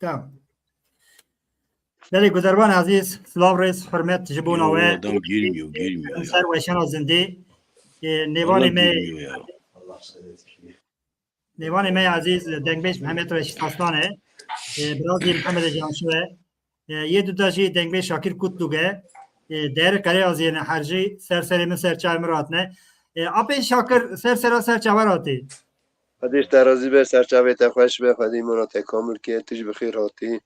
تمام. بله گذربان عزیز سلام رئیس حرمت جبونا و آدم گیرمیو سر وشنا زنده نیوان می عزیز دنگبیش محمد رشید خستانه برازی محمد جانشوه یه دو تاشی دنگبیش شاکر کت دوگه در کاری از این حرجی سر من سر چای مرات نه آپی شاکر سر چاوراتی خدیش درازی به سر چاوی تخوش به خدی منا تکامل که تیج بخیر هاتی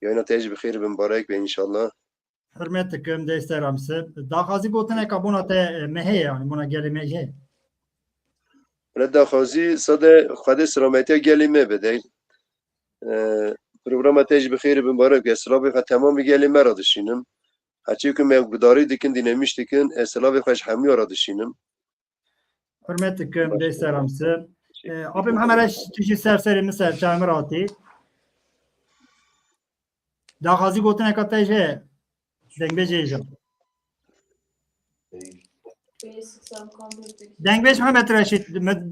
یا اینا تیج بخیر بمبارک به انشالله حرمت کم دسترام سه داخازی گوتنه کابونا ته مهه یعنی منا گلی مهه ردا خوازی صد خدای سلامتی گلی می بده پروگرام تیج بخیر بمبارک اسلام خد تمام گلی مرا دشینم هرچی که من بداری دیکن دینامیش دیکن اسلام خوش همی را دشینم حرمت کم دسترام سه آپی محمدش تیجی سر مثل چای مراتی داخازی گوتنه کاتیجه دنگ بجیجم دنگ بج محمد رشید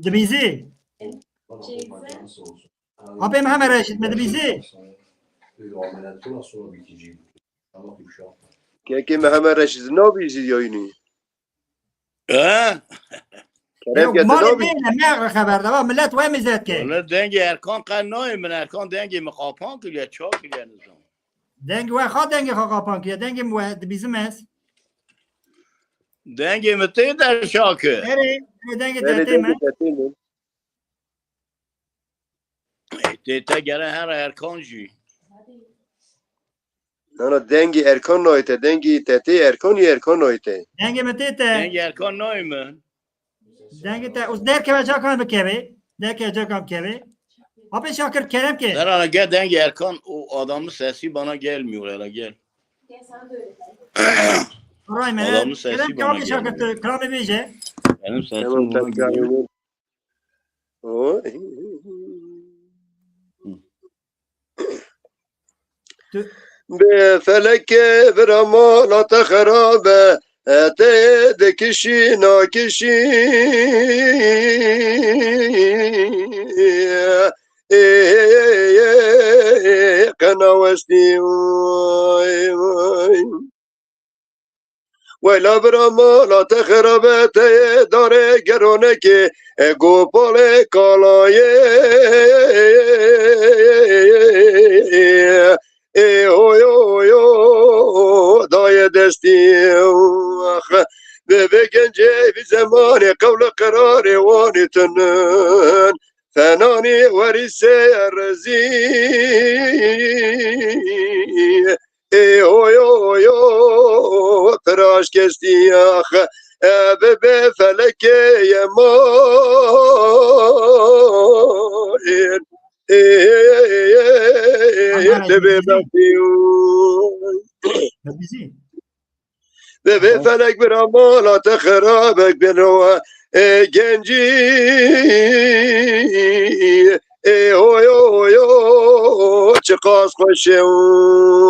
دبیزی آبی محمد رشید مدبیزی که محمد رشید نابیزی یا اینی مال بینه میغ خبر دوا ملت وای میزد که ولی دنگ ارکان قنای من ارکان دنگ مخاپان کلیه چا کلیه نظام دنگ وای خواه دنگ خواه قاپان که دنگ دبیزم هست دنگ متی در شاکه دنگ تحتی من دیتا گره هر ارکان جی نه دنگ ارکان نایته دنگ تحتی ارکان نایته دنگ متی ته دنگ ارکان نای من دنگ ته از در که بجا کن بکوی در که بجا کن بکوی آبی شاکر کرم که در آنه گه دنگ ارکان او آدم سیاسی بنا گل میوره گل رای من آدم سیاسی کرم که بنا آبی شاکر گل کرامی بیجه یعنی سیاسی بنا گل به فلک برمانات خرابه ته دکشی ناکشی قناوستی ویلا برمانات خرابه ته داره گرونه که گوپال کالایه دای دستی به گنجه بی زمان قول قرار وانتنن فنانی وریسه ارزی تراش کستی آخ به فلک یمان به فلک برامالات خرابک بنوا گنجی چه قاس خوشه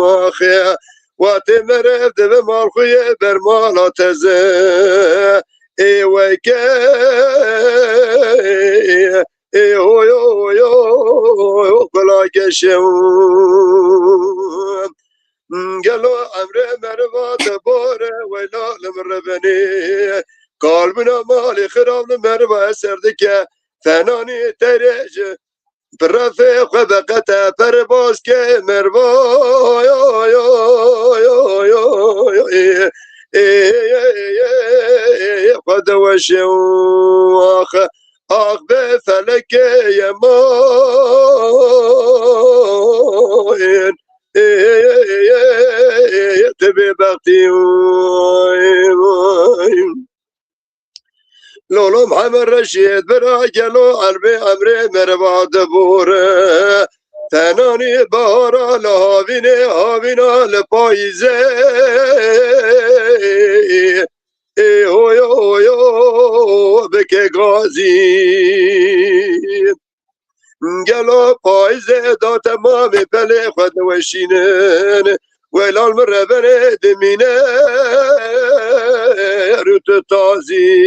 آخه وقتی مرفت به مالخوی برمالات زه وی که کلاکشم گلو امره مروات باره ویلا لمربنی قلبنا مالی خراب لمروا سرده که فنانی تریج برفه خبقت پرباز که مروا خود وشم آخ به فلک یمان تبی بقتی لولو محمد رشید برا گلو عربی امری مرواد بوره تنانی بارا لحاوینه حاوینا لپاییزه بکه گازی گلو پاییزه دا تمامی پله خود وشینن ویلال مربنه دمینه روت تازی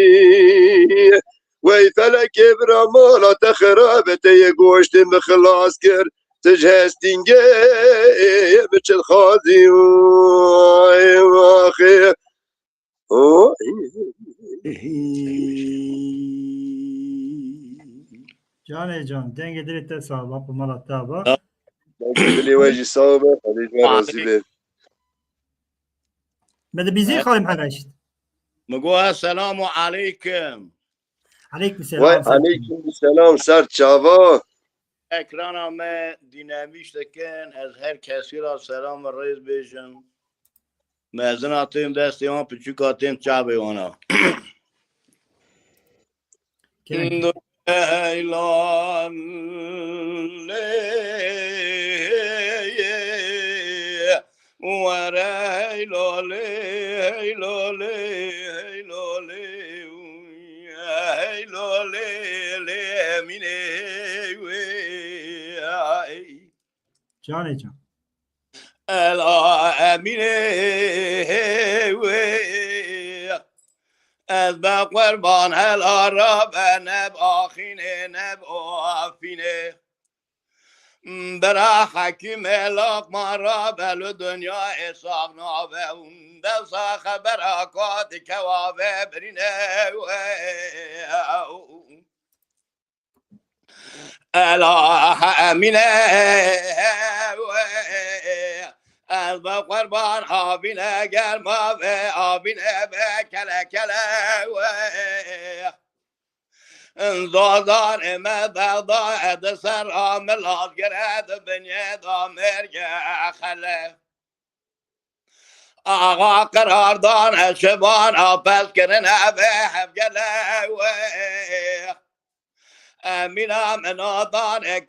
وی فلک برا مالا تخرابت یه گوشت مخلاص کرد تجهستینگه بچه خادی و آخه جان دنگ دلت صاحب په مالا تابا دلی واجی صاحبه خدیج و راضی به بده بیزی خالم حرشت مگو السلام علیکم علیکم و السلام علیکم السلام سر چاوا اکران همه دینامیش دکن از هر کسی را سلام و رئیس بیشن مزن آتیم دستی هم پچوک آتیم چابه وانا ایلان جان جان الا امینه از با قربان هلا را به نب آخینه نب آفینه برا حکیم لاق ما را بلو دنیا اصاق نابه دسا خبر آکاد کوابه برینه الا امینه از با قربان آبینه گرما به آبینه به کله کله زادان ما بغدا اد سر عامل گرد بنی دامرگ خله آقا قراردان شبان آپس کرن به حفگله امینا منادان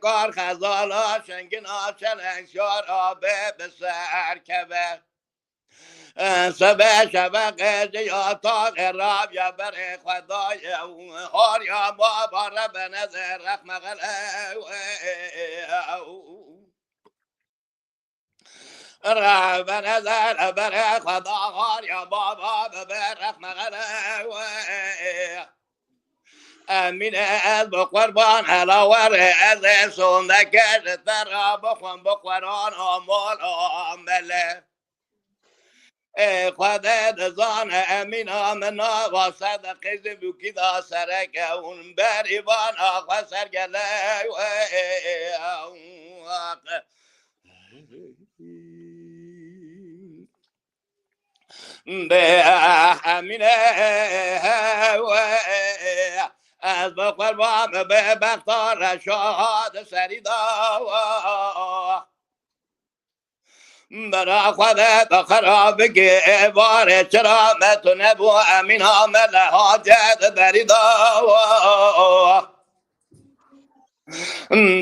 کار خزالا شنگنا چلنگ شار آبه بسر کبه سبه شبه یا تاق راب یا بر خدای هار یا بابا رب نظر رخم غله رب نظر بر خدا هار یا بابا بر رخم غله امین از بقربان علاور از سندکش تر بخون بقران آمال آمله خدا دزان امین آمنا و صدقی زبوکی دا سرک اون بریبان آقا سرگله به امینه از بقربان به بختار شاد سریدا برا خودت خراب که بار چرا متو نبو امین حامل حاجت بریدا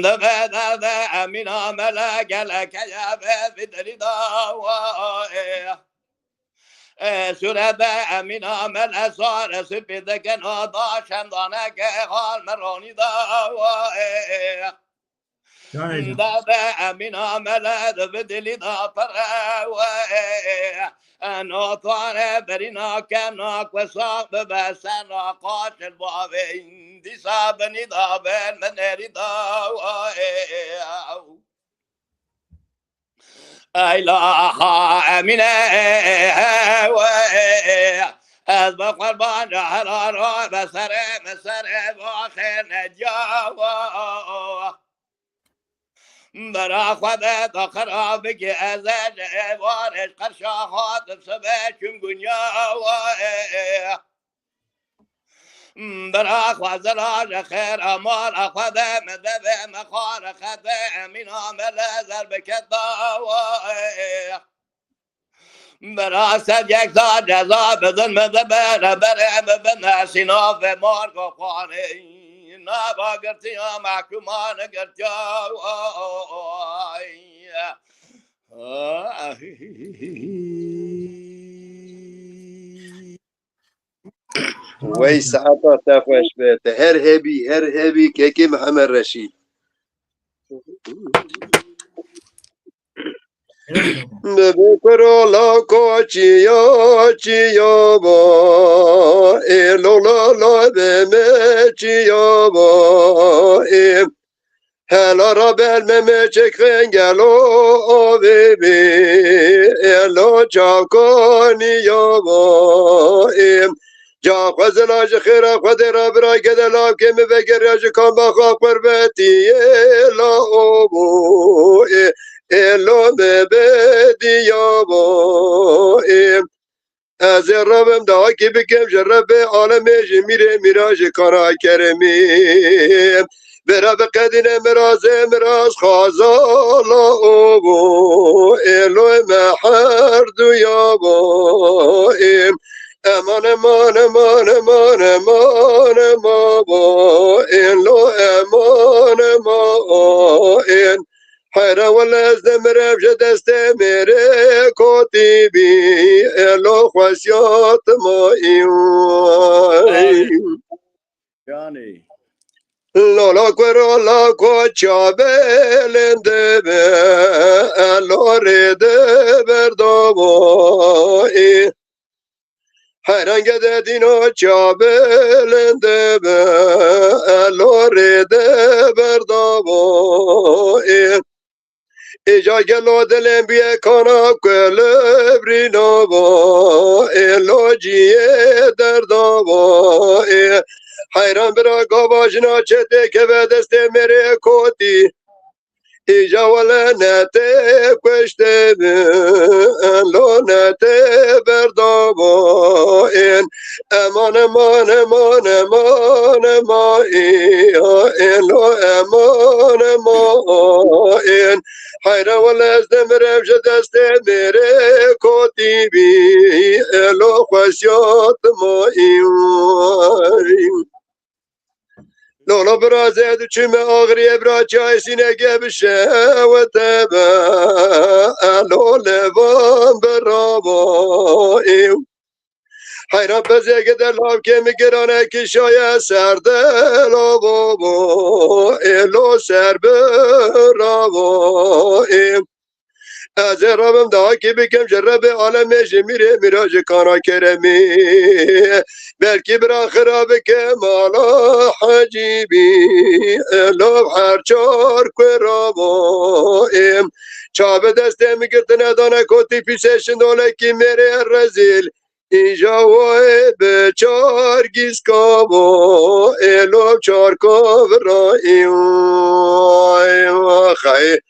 دفع درد امین حامل گلک یابت بدریدا صورت امین عامل اثار سپید که نادا شندانه که حال مرانی دا داد امین عامل دو دلی دا پر نوتوانه برینا کناک و ساق ببسر ناقاش البابه دی سابنی دا بین منری دا ایلاها امینه از با قربان حرارا بسر مسر باخر نجاوا برا خودت خراب که از جوارش قرشاهات سبه چنگونیا برا خوازراج خیر امار خود مدب مخار خد امین عامل ضرب کدا برا سد یک دا جزا بدن مدب ربر ببن سیناف مارگ و خانه نابا گرتی ها محکومان گرتی وی ساعتا تفش بیت هر هبی که محمد رشید بکرولا کو چیا با لولا لا به چیا با هلا را بلمه چکرنگلو آوی بی الو چاکانی یابایم جا خزلاج خیره خود را برای گدلاب که می بگر یاج کام بخواه قربتی الا آبو الو ببدی یابایم از ربم دا کی بکم جرب عالم میره میراج کارا کرمی برا بقدین مراز خازالا اوبو الو محر دو یابو امان امان امان امان امان امان الو امان امان حیره ولی از دمرم جه دست میره کتی بی الو خوشیات ما ایوان جانی لالا کرالا کچا بلنده به الو ریده بردابای حیرنگ ددینو چا بلنده به الو ریده بردابای ایجا گلو دلم بیه کانا کل با ایلو جیه دردا با حیران برا گاواجنا چته که به دست میره کوتی ایجا ولی نته کشته لو نته بردا با این امان امان امان امان امان ایلو امان امان حیره ولی از دمرم شه دست میره کتی بی الو خوشیات ما ایوان لولا برازه دو چمه آغریه برا چای سینگه بشه و تبه الو لبان برا با ایوان حیران پزه که در لاب که میگرانه که شایه سردل بابا الو سر برا با ایوان از ربم دا کی بکم جرب عالمش میره میراج کانا کرمی بلکی برا خراب که مالا حجیبی الو هر چار کرابایم چاب دسته میگرد ندانه کتی پیشش دوله کی میره رزیل اینجا وای به چار گیز کابا الو چار کاب را ایوان خیلی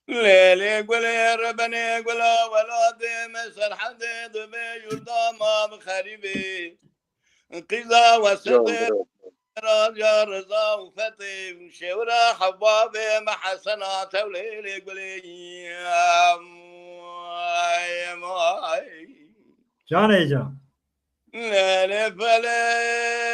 ليلي قول يا ربنا قول ولادي مسر حدد بيرضى ما بخريبي قيزا وسطي راجا رضا وفتي وشورا حبابي مع حسنات وليلي قولي يا ماي جان ایجا ليلي فلي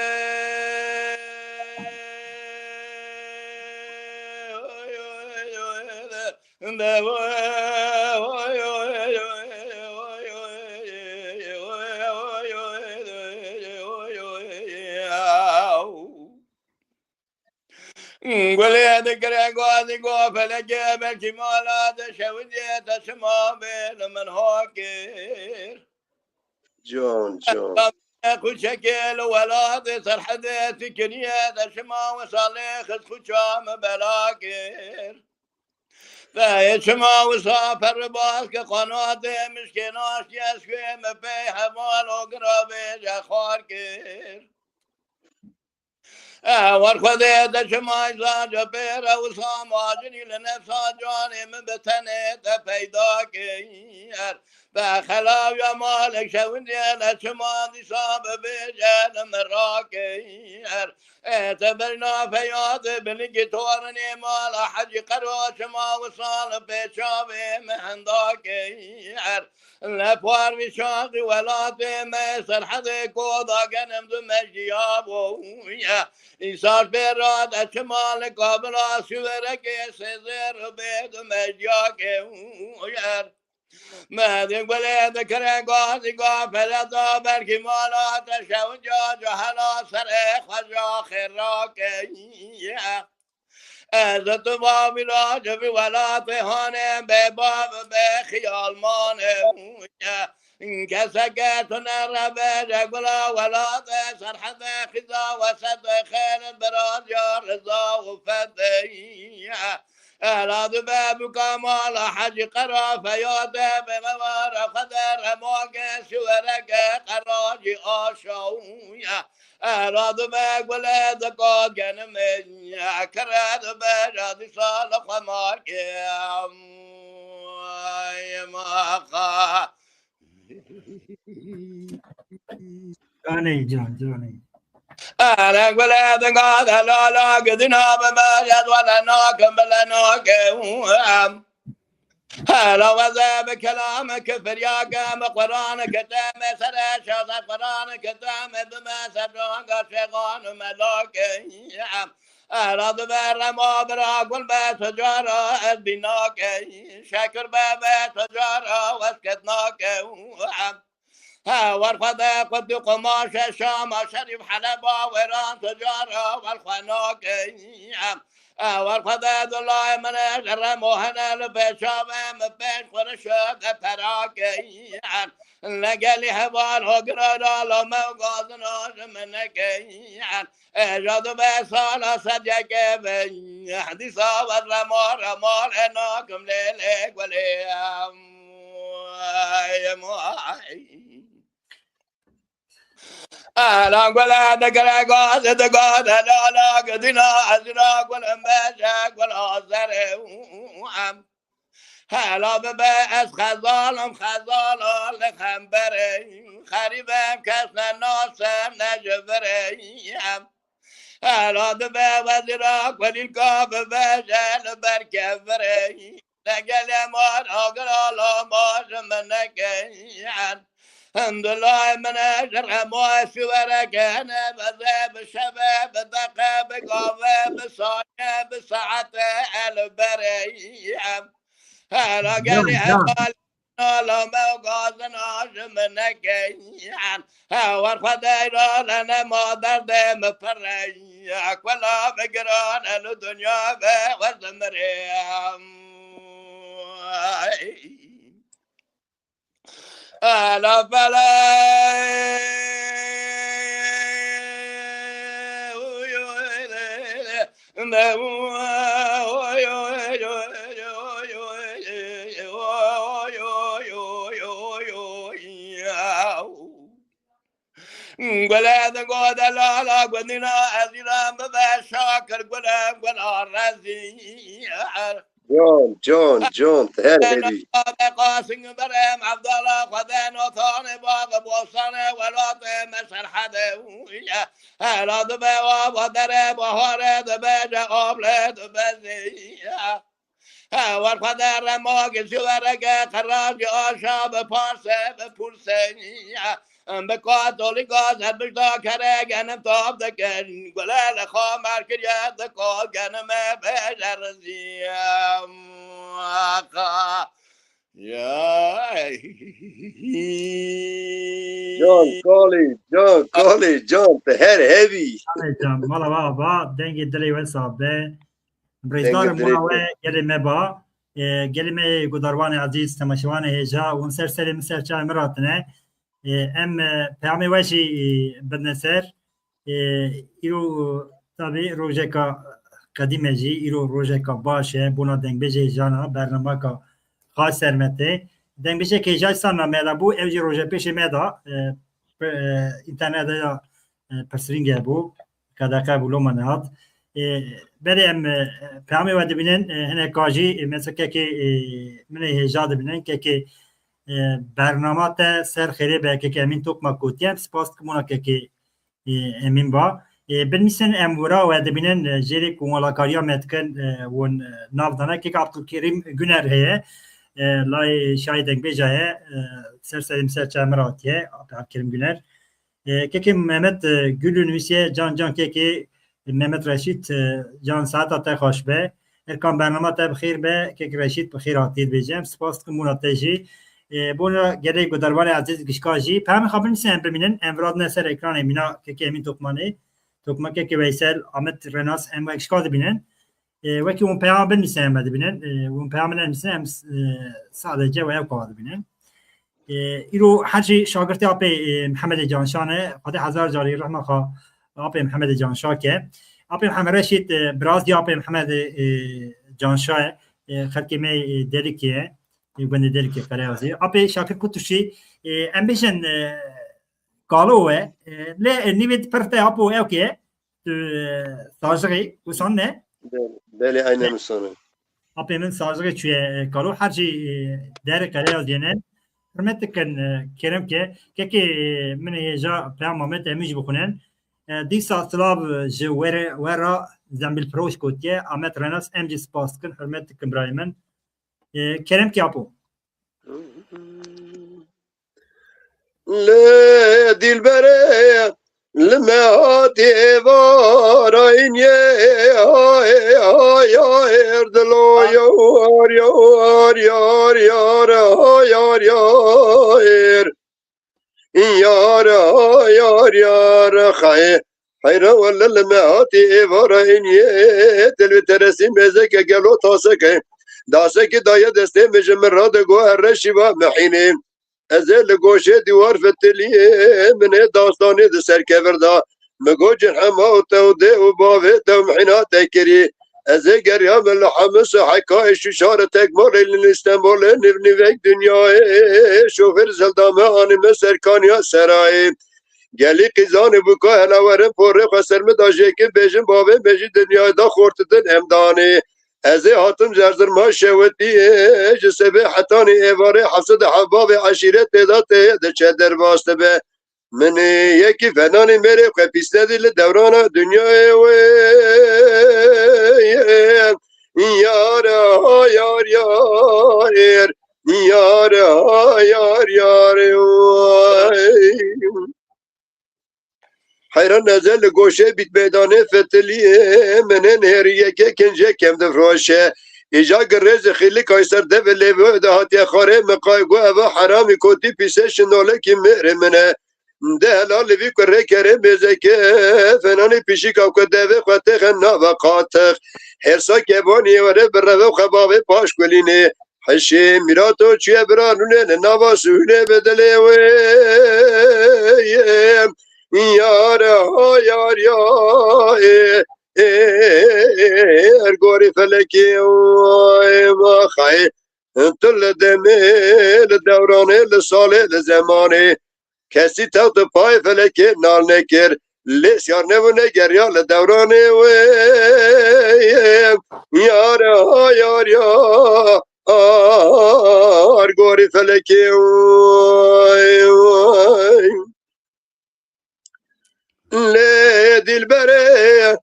قولي ذكر قوادي قوفل جبل كمالات شوديت اسماء بين من هوكر جان جان اخو شكل ولاد سرحدت كنيات اسماء وصالح خشام بلاكر فيشما وسافر باك قناة مسكيناش يسكي مفي حمال وقرابي جخار كير ورخذي دشما إزاج بيرا وصام واجني لنفسا جاني من بتني تفيدا كير فخلاو يا مالك شوندي لشما دي صاب بيجان مراكير اعتبرنا فياض بلقي تورني مال حج قروش ما وصال بشابي مهنداكير لفوار بشاقي ولا تمسر حدي كوضا قنم دمجيابو إنسان براد أشمال قبل سورك سزر بيد مجاك مهدی گلی دکره گازی گا پلتا برکی مالا تشونجا جهلا سر خجا خراکه از تو بابی را جبی ولا تهانه به باب به خیال مانه كسكت نربى جقلا ولا سرحد خزا وسد خير براز يا رضا وفتي أراد باب كمال حج قرا فياد بموار قدر موك شورك قراج آشويا أراد باب ولد قاقن من كراد بجاد صالح مارك يا ماخا جانی أنا ولد قاد لا لا قدنا بمجد ولا ناكم بلا ناكم هلا وذا بكلامك فرياقة قرانك تام سر شاط قرانك تام بما سبرانك شيطان ملاك أراد برما براق والبيت تجارة البناك شكر بابا تجارة واسكتناك ورفض قد قماش الشام شريف حلبة ويران تجارة والخناك ورفض الله من أجر موهنا لبشام مبش ورشاق براك لقالي حبان هقرر لما وقاضنا منك اجاد بسالا صديق حديثا والرمار رمار اناكم ليلك وليام أنا ولا دقرا قاز دقاد لا لا قدنا أزراق والأنباشاق والأزر هلا ببأس خزالم خزال لخنبري خريبم كسنا ناسم نجبري هلا ببأ وزراق وللقاب بجل بركبري نقل مار أقرأ لا مار منك الحمد لله من أجر ما سورك أنا بذاب الشباب بقى بقوة بصايا بساعة البرية هلا قال لي هبال لا موقعنا منك ورفضينا لنا ما درد مفريك ولا بقران الدنيا وزمريم أنا فلا قلاد قود لا لا قدنا أزيران ببشاكر قلام قلال رزي جون تهربي قاسم برام عبد الله خذان وثاني باغ بوصانه ولا مسر حدا هلا دبا ودرب وهرد بجا أبلد بزيا والقدر ما قسورك خراج آشاب پارسه بپرسنيا بكاتوليكا زبشتا كرك أنا طاب دكن ولا لخا مركز يدكا كان ما بجر زيام جون تهربي جان مالا بابا دنگ دلی و صابه بريزدار ماوه گلمه با گلمه گداروان عزیز تماشوان هجا ون سر مسر چای مراتنه ام پیامی وشی بدنسر ایرو تابی روژکا قدیمه جی ایرو روژکا باشه بونا دنگ بجه جانا برنامه کا خاص سرمته دنگ بجه که جای سانا میدا بو اوجی روژه پیش میدا اینترنت یا پرسرینگه بو کداکه بولو منهات بله ام پیامی و دبینن هنه کاجی مثل که من هجا دبینن که برنامه تا سر خیره به که امین توک مکوتیم سپاس کمونا که امین با بنمیسن امورا و دبینن جری کمالاکاریا متکن و نافدانه که عبدالکریم گنر هیه لای شاید بیجایه سر سریم سر چامراتیه عبدالکریم گنر که محمد گلو نویسیه جان که محمد رشید جان ساعت تا خوش به ارکان برنامه تا بخیر به که رشید بخیر آتید بیجم سپاس که مناتجی بونا گره گدروان عزیز گشکاجی پهم خبر نیستن ببینن امراد نصر اکران مینا که امین توکمانه توکمه که ویسل آمد رناس ام گشکاد ببینن وکی اون پیام بنویسن ببینن اون پیام نمیسن sadece و یا کار ببینن ایرو حجی شاگرد آپ محمد جانشانه خود هزار جاری رحمه خوا آپ محمد جانشاه که آپ محمد رشید براز دی آپ محمد جانشاه خلقی می دلیکیه بنده دلیکی قرازی آپ شاکر کتوشی امبیشن قالوه ل نیمت پرته آپو اوکی سازگی وسان نه بله aynı مسانه آپ من سازگی چیه قالو حجی در قرازینه حرمت کن کرم که من هجا پیام محمد امیج بکنن دی ساعتلاب جوار ورا زنبیل پروش کودیه آمد رناس امجی سپاس کن حرمت کن برای من کرم که آپو ل دلبره لمهاتي وارين يا اردلو يار يار يار يار يار يار يار يار يار خير ولا لمهاتي وارين يا دل ترسي مزك قالو تاسك داسك دايا دستي مجمرات جو الرشي ومحينين ازل گوشه دیوار فتلیه من داستانی د سرکوردا مگو جرحم او تو ده و باوه تو محنا تکری از گریام الحمس حکایش شار تکمال استنبول نونیوک دنیای شوفر زلدامه آنیم سرکانیا سرای گلی قیزان بکا هلاورم پره خسرم داجه که بیجن باوه بیجی دنیای دا خورتدن امدانی از هاتم زرزر ما شوتیه جسبه حتانی ایواره حفظد حباب عشیرت پیدا ده چه در واسطه به من یکی فنانی میره که پیسته دیل دوران دنیای و یار یار یار یار یار یار حیران نزل گوشه بیت میدانه فتلیه منن هریه که کنجه کم دفروشه ایجا گرز خیلی کایسر ده و لیوه ده هاتی خاره مقایگو او حرامی کتی پیسه شناله کی مهر منه ده هلالی وی کره کره بیزه که فنانی پیشی کاو که دوه خواته خنا و قاتخ هرسا کبانی وره بره و خبابه پاش کلینه حشی میراتو چیه برانونه نوا سونه بدله ویم یار یار یار گوری فلکی ما خی تل دمه دورانه لساله لزمانه کسی تا تو پای فلکی نال نکر لیس یار نبونه گریال دورانه و یار یار یار گوری فلکی ل دلبره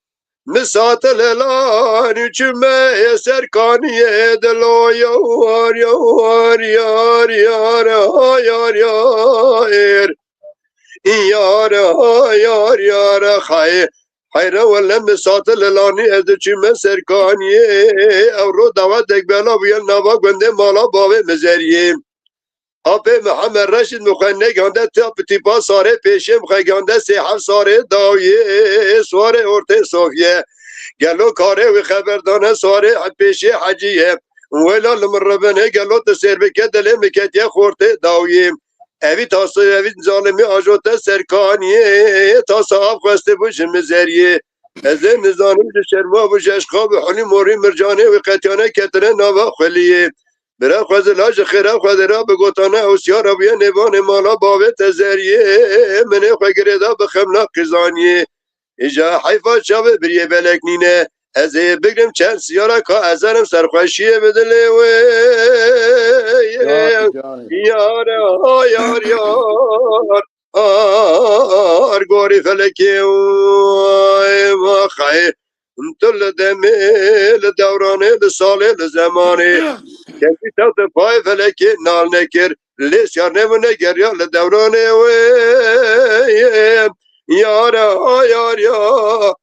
مساتل لان چمه سرکانیه دلو یار یار یار یار یار یار یار یار یار خیر ولا مساتل لانی از چمه سرکانیه او رو دعوت اکبلا بیل نوا گنده مالا باوه مزریه آپ محمد رشید مخنه گانده تاپ تیپا ساره پیشه مخنه سی هفت ساره داویه سواره ارته صوفیه گلو کاره و خبردانه ساره پیشه حجیه ویلا لمربنه گلو تسیر بکه دلی مکتیه خورته داویه اوی تاسو اوی ظالمی آجوته سرکانیه تاسو آب خواسته بوش مزریه از نظانم شرما بوش اشقاب حلی موری مرجانه و قطیانه کتره نوا خلیه برای خوزلاج خیره خودرا بگوتانه اوسیار بیه نوان مالا باوه تزریه منه خوگرده بخمنا قیزانیه ایجا حیفا شاوه بریه بلکنینه از بگرم چند سیاره که ازارم سرخوشیه بدله و یار یار یار گوری فلکی و خیه تل دمیل دورانه لساله لزمانه کسی تا پای فلکی نال نکر لیس یار نمونه گریال دورانه و یار یار یار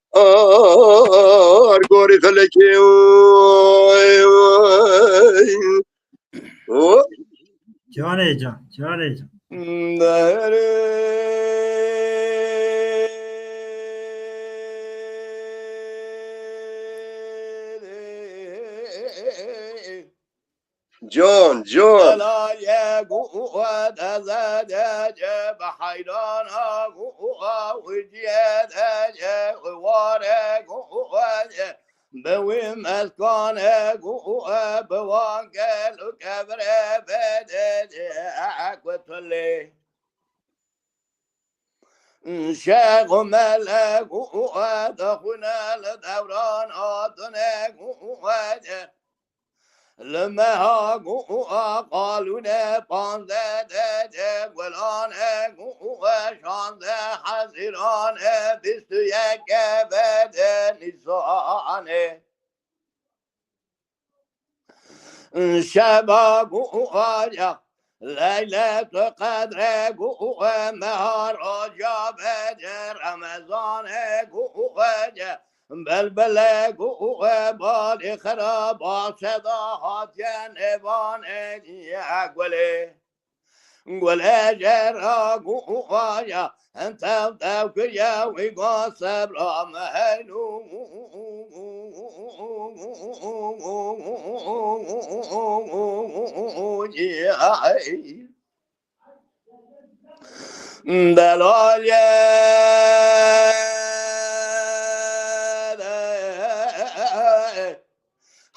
گوری فلکی جانه جان جانه جان جان جان دلای قوت از دجه بحیران قوت وجید وار قوت بویم اسکان قوت بوانگل و کبر بده اکوتلی شیخ و ملک قوت خونه لدوران آتن قوت لما قوة قالون پانزده گلان قوة شانزده حزیران بیست و یک بده نیسانه شبا قوة لیلت قدر قوة مهاراجا بده رمضان قوة بلبل قوة بال خراب صدا هاتين ابان اقوله قوله جرى قوة انت وذاكر يا ويقا صبر مهنو دلال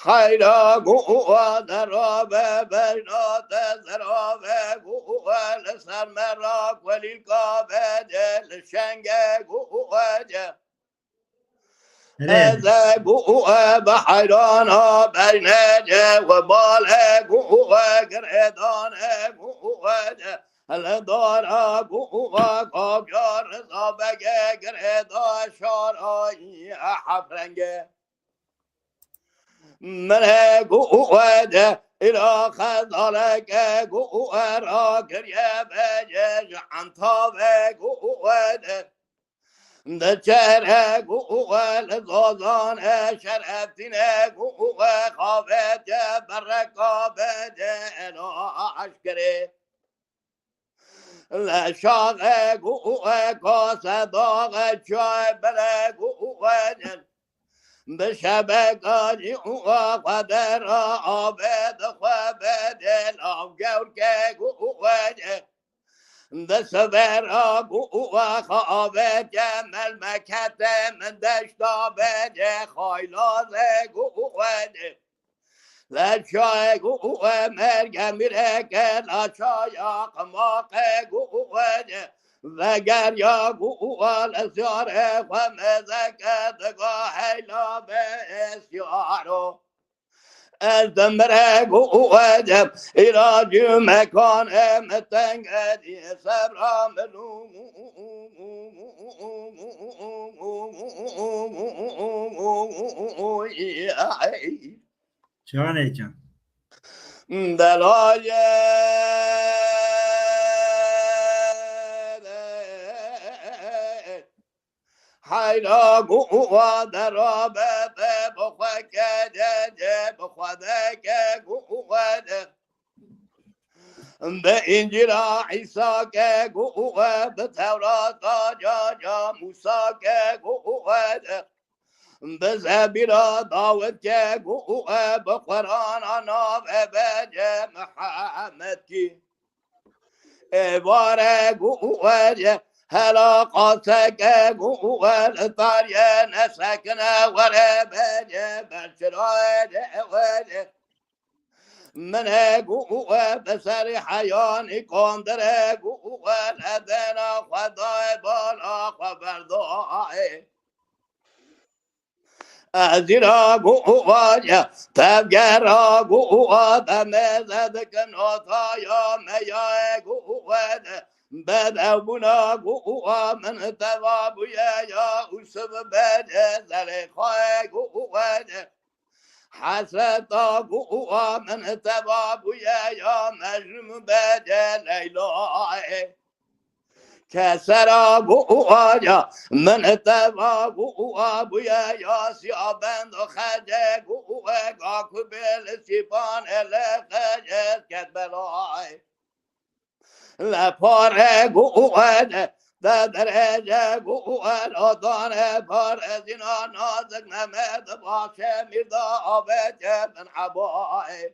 خيرا قوة درابة بينات زرابة قوة لسر مراك وللقابة للشنقة قوة هذا قوة بحيرانا بين وبالها قوة قريدانا قوة الدار قوة قابجار رضابك قريدا شارع حفرنجة من قوة إلى خذلك قوة راكر يا بجاج عن طابك قوة دشر قوة للغضان شرفتنا قوة خافت بالرقابة أنا عشكري لا شاغ قوة كاسة ضاغ شايب بلا قوة بشبكة وقدر عبد خبد الأوجور كقوة بسبر قوة خابت جمل مكتة من دشتابت خيلاز قوة لا شاي قوة مرقم ركن لا شايق ماق قوة وگر یا قوال اسیاره و مزکت گاهی لابه اسیارو از دمره قوتم ایراج مکان متنگدی سبرام جانه جان دلال حیلا قوة درابت بخوك جد بخوذك قوة بإنجيل عيساك قوة بتوراة جاجا موساك قوة بزبير داودك قوة بقرآن ناف بجا محمدك إبارة قوة هلا قاتك قوة الطارية نسكنا ولا بجا بشراء من قوة بسر حياني قندر قوة الأذن خضاء بالا خبردائي أزرا قوة تبقر قوة بمزدك نطايا ميا قوة بدأبنا قوة من ثواب يا أسب بدل خاي قوة حسرت قوة من ثواب يا مجرم بدل إلهي کسرا گو آجا من تبا گو آبویا یا سیابند و خجه گو گاکو بل سیپان لخجه کت بلای لپاره گو درجه گو آدانه پار زینا نازک نمید باشه میردا آبجه بن عبای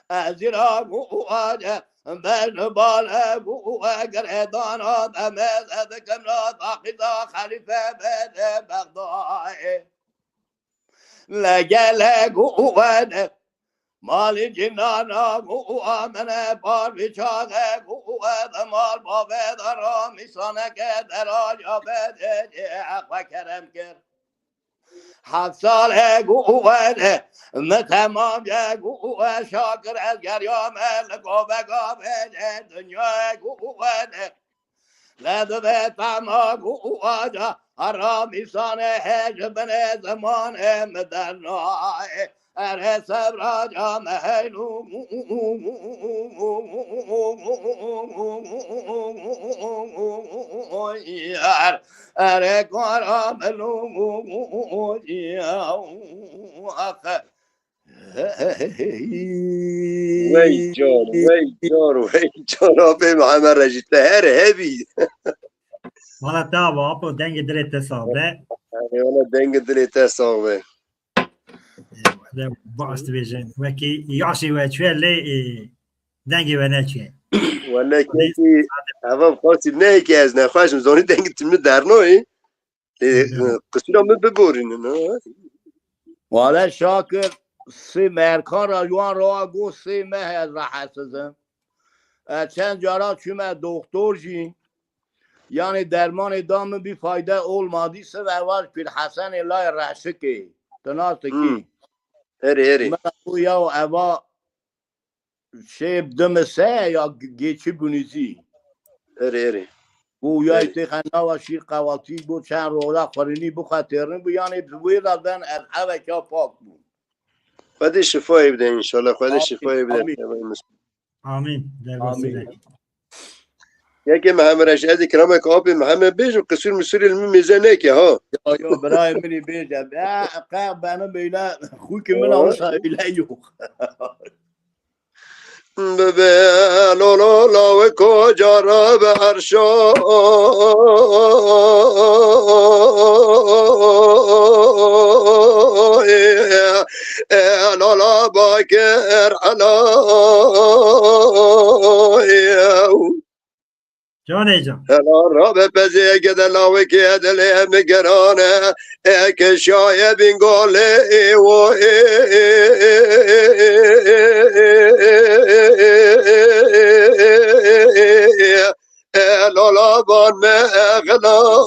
ازیرا گو آجه بن بالا گو گردان آدمز ادکم را باقیدا خلیفه بده بغدای لگل گو مالی جنانا گو آمنه بار بیچاقه گو مال بابه دارا میسانه که در آجا بده حق و کرم کرد 7 ساله گو تمام گو شاکر از گریام لگوبه گابه دنیا گو لدو به تما گو آجا آرامیسانه هجبن زمان مدرنای اره سبرا جامعینو اره کاراملو وی جان آبی محمد رشید تهر هبی والا داوا اپو دنگ دل اتصابه والا دنگ دلی تصاوه باست بیجن وکی یاشی و چولی دنگی و نچه والا کسی اول خواستید نه که از نخواهشم زانی دنگ تیمی در نوی قصیر همه ببورین نه والا شاکر سی مرکان را جوان را گو سی مه از راحت سزم چند جارا چومه دکتر جین یعنی درمان دام بی فایده اولمادی سه درواز پیر حسن الهی رشکی تناستکی هری من یا اوا شیب دم سه یا گیچی بونیزی هری او یا تخنا و شیر قواتی بود چند رولا خورینی بخاطرین بود یعنی بوی دادن از اوه که پاک بود خواهد شفایی بده انشالله خواهد شفایی بده آمین در واسه یکی محمد رشید کرام که آبی محمد بیش و قصور مسور علمی میزنه که ها یا برای منی بیجم قیب بنا بیله خوی که من آسا ایله یو ببه لالا و کجا را به عرشا لالا باکر علای جانه جان هلا را به پزی گدلاوی که دلی مگرانه که شای بینگاله و لالا بان مغلای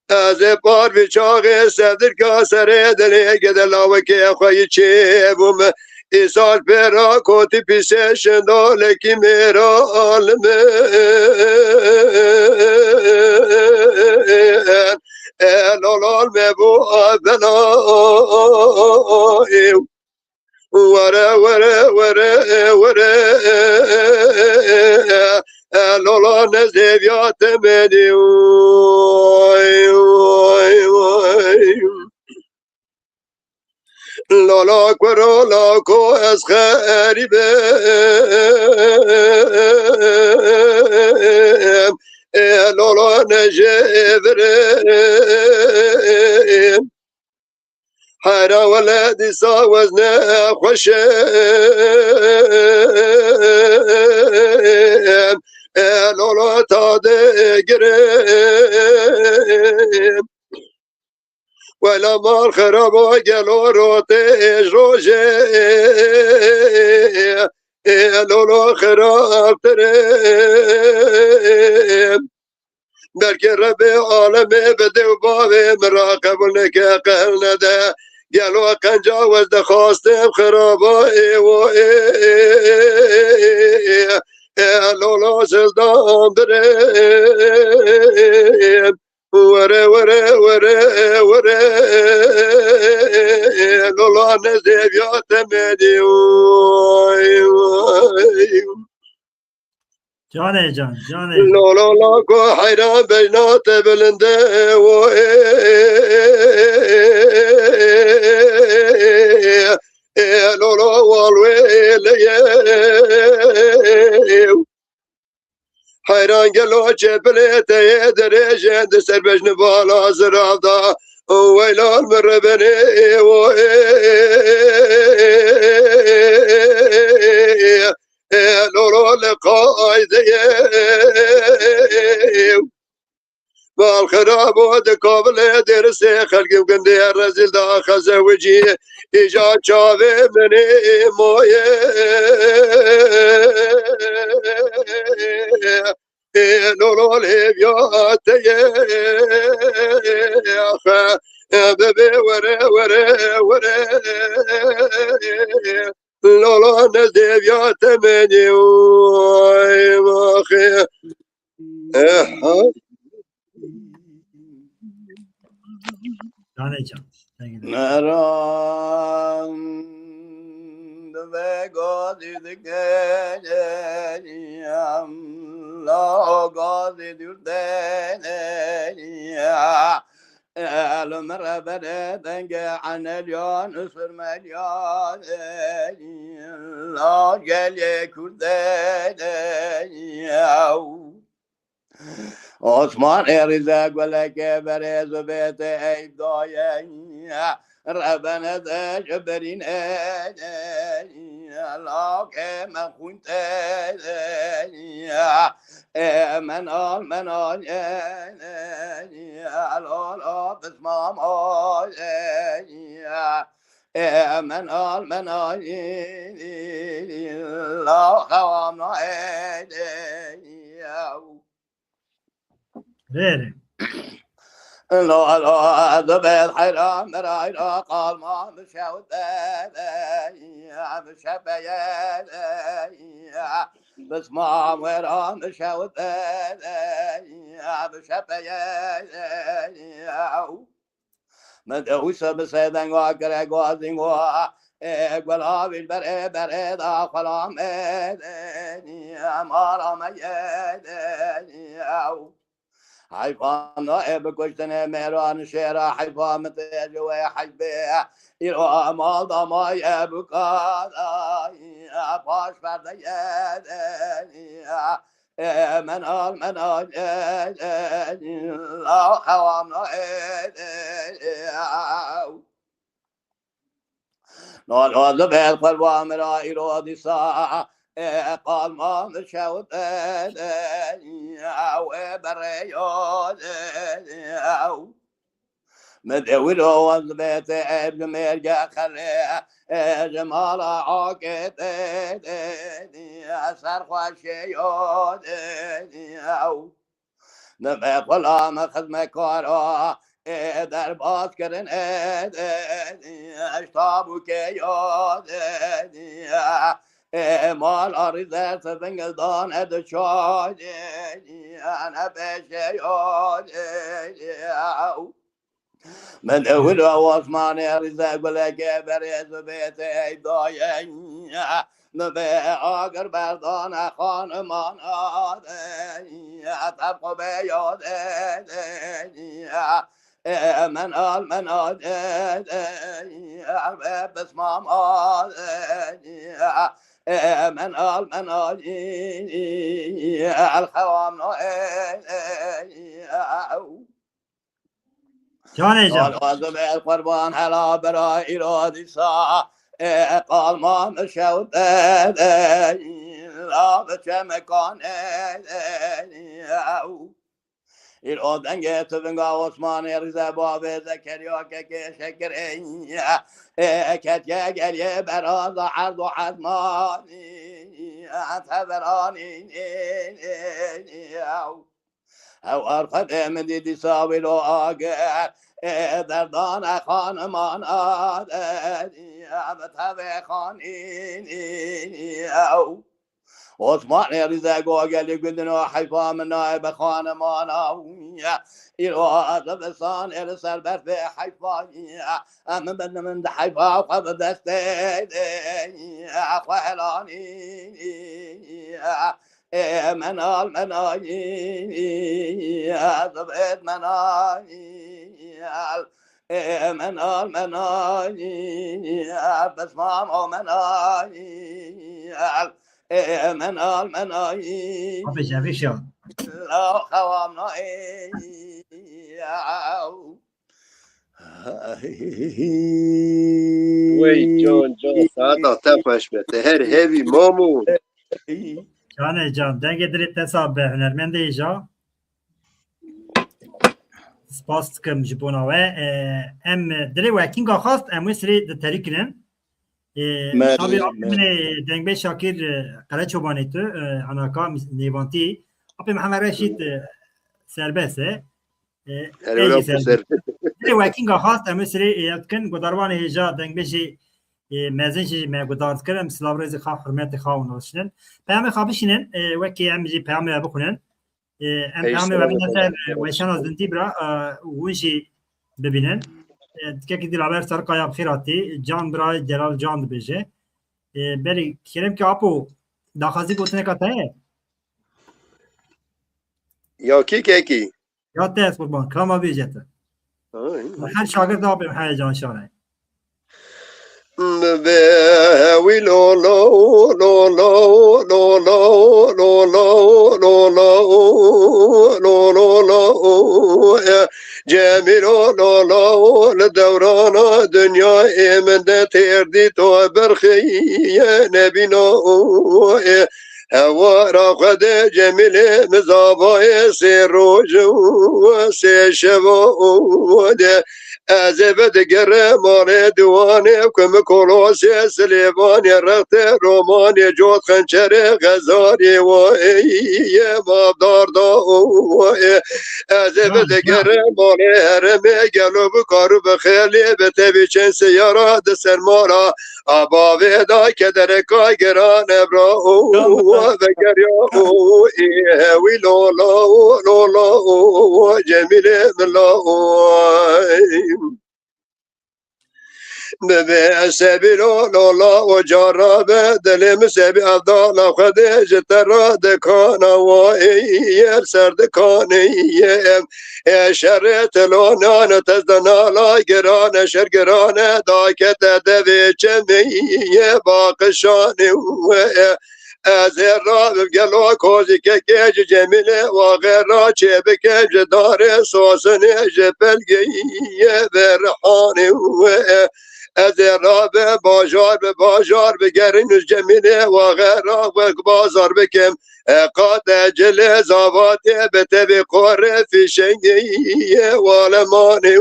از پار بیچاق صدر کاسره دلی گدلاوی که خواهی چه بوم ایسال پیرا کوتی پیسه شندال کی میرا عالمه لالال مبو بلای وره وره وره وره لالا نزیویات منی وای وای وای لالا کرولا کو از خریبم لالا نجبرم حرا ولدی ساوز نخوشم لالا تا دگرم ولا مال خراب و گلو روتش روشه لولو خراب ترم بلکه رب عالم بده و بابه مراقب نکه قهر نده گلو قنجا وزده خواستم خرابای و لولو سلدان برم وره وره وره وره لالا نزیویات منی وای وای جانه جان جانه لولا لاکو حیران بینات بلنده و لولا والوی لیه حیران گلو چپلیته درجه دستر بجن بالا زرادا ویلان مربنه و لولو لقايده والخراب ودكوبل درسي خلقي وقندي الرزل دا خزا وجي إجا شافي مني مويه لولو لبياتي ببي وري وري وري لولو نزيبيات مني وي ماخي جانه جان نران ve gadi geleyim la gadi dürdeneyim الأمر بردنج عن اليون أسر مليون لا جل كردين عثمان رزق ولك برز بيت أيدايين ربنا ذا جبرين لك من كنت من الأول بسمع من لا خوامنا غيره لا لا دبل حرام راينا قال ما مشاوت مشبيان بس ما ورا مشاوت مشبيان مدوسه بسدن واقر غازين وا اقبل بالبر بردا خلام امر ما حيفان نائب كشتن ميران شيرا حيفان متجوي حيبه يرو مال ضما يبكى باش فرد من لا خوام نال هذا بالقلب وامر إرادي ساعة قال ما مشوت أو بريود أو مدول وز بيت ابن مرجع خليه جمال عاقد أسر خوشيود أو نبي قلام خدمة كارا در باز کردن اشتابو که یاد مال آریزر سفنگل دان ادو شاد انا بشه یاد من اول واسمان آریزر گلگه بریز بیت ایداین نبه آگر بردان خانمان طبق بیاد من بسمام من الخوام جانه جان الغضب القربان هلا برا إرادي ساعة قال ما مشوت لا بچمکان إرادنگ تبنگا عثمان رضا باب زكريا که شکر کتگه گلیه براز عرض و حزمانی تبرانی او ارخد مدیدی ساویل و آگر دردان خانمان بتوه خانین او عثمان رضا گوگلی گدن و حیفا من نایب خانمان ایراد بسان ار سر برف حیفا امن بدن من ده حیفا قبل دسته خوالانی منال منایی عذبت منایی منال منایی بسمام او منایی منال منایی آب جوی شد لا خوام نایی وی جان ساعت تپش بده هر هیوی مامون جان جان دنگ دریت تصاب به هنرمند ایجا سپاس کم جبونا و ام دلی وکینگ خواست ام سری د تریکنن تابی من دنگ به شاکر قلعه چوبانی تو اناکا نیوانتی اپی محمد رشید سربسه هر سر دلی وکینگ خواست ام سری یادکن گداروان هیجا دنگ بشی مزنجی ما گدارد کردم سلام رزق خا حرمت خاون وشنن پیام خوابشینن وکی ام جی پیام بخونن ام پیام ببینن وشان از دنتی برا ونجی ببینن که کی دلابر سر قایب خیراتی جان برای جلال جان بشه بری کریم که آپو داخازی گوتنه کته یا کی یاد دست قربان کاما بیجته هر شاگرد آب هیجان شانه وی لو لو لو لو لو لو لو لو لو لو لو لو جمیل لو لو لدوران دنیا من ده تردی تو برخی نبینا هوا را خود جمیل مزابای سی روز و سی شب ده از بدگر مال دوانه کم کلاس سلیمان رخت رومان جود خنچر غزاری و ای مابدار دا از بدگر مال هرم گلو بکارو بخیلی بتوی چن سیارا دسر مارا آبا ویدا که درکا گران ابرا و بگریا وی لولا لولا جمیل ملا به سبیل لولا و جارا به دلم سبی افضال خدیج ترا دکانا و ایر سردکانی شرط لونان تزدنالا گران شرگران داکت دوی چمی باقشانی از راب گلو کوزی که گج جمیله و غیرا چه بکج داره سوسنه جبلگی برحانی از راب باجار به باجار بگرین جمیله و غیرا و بازار بکم قاد جل زاوات به تبی قره فیشنگی والمانی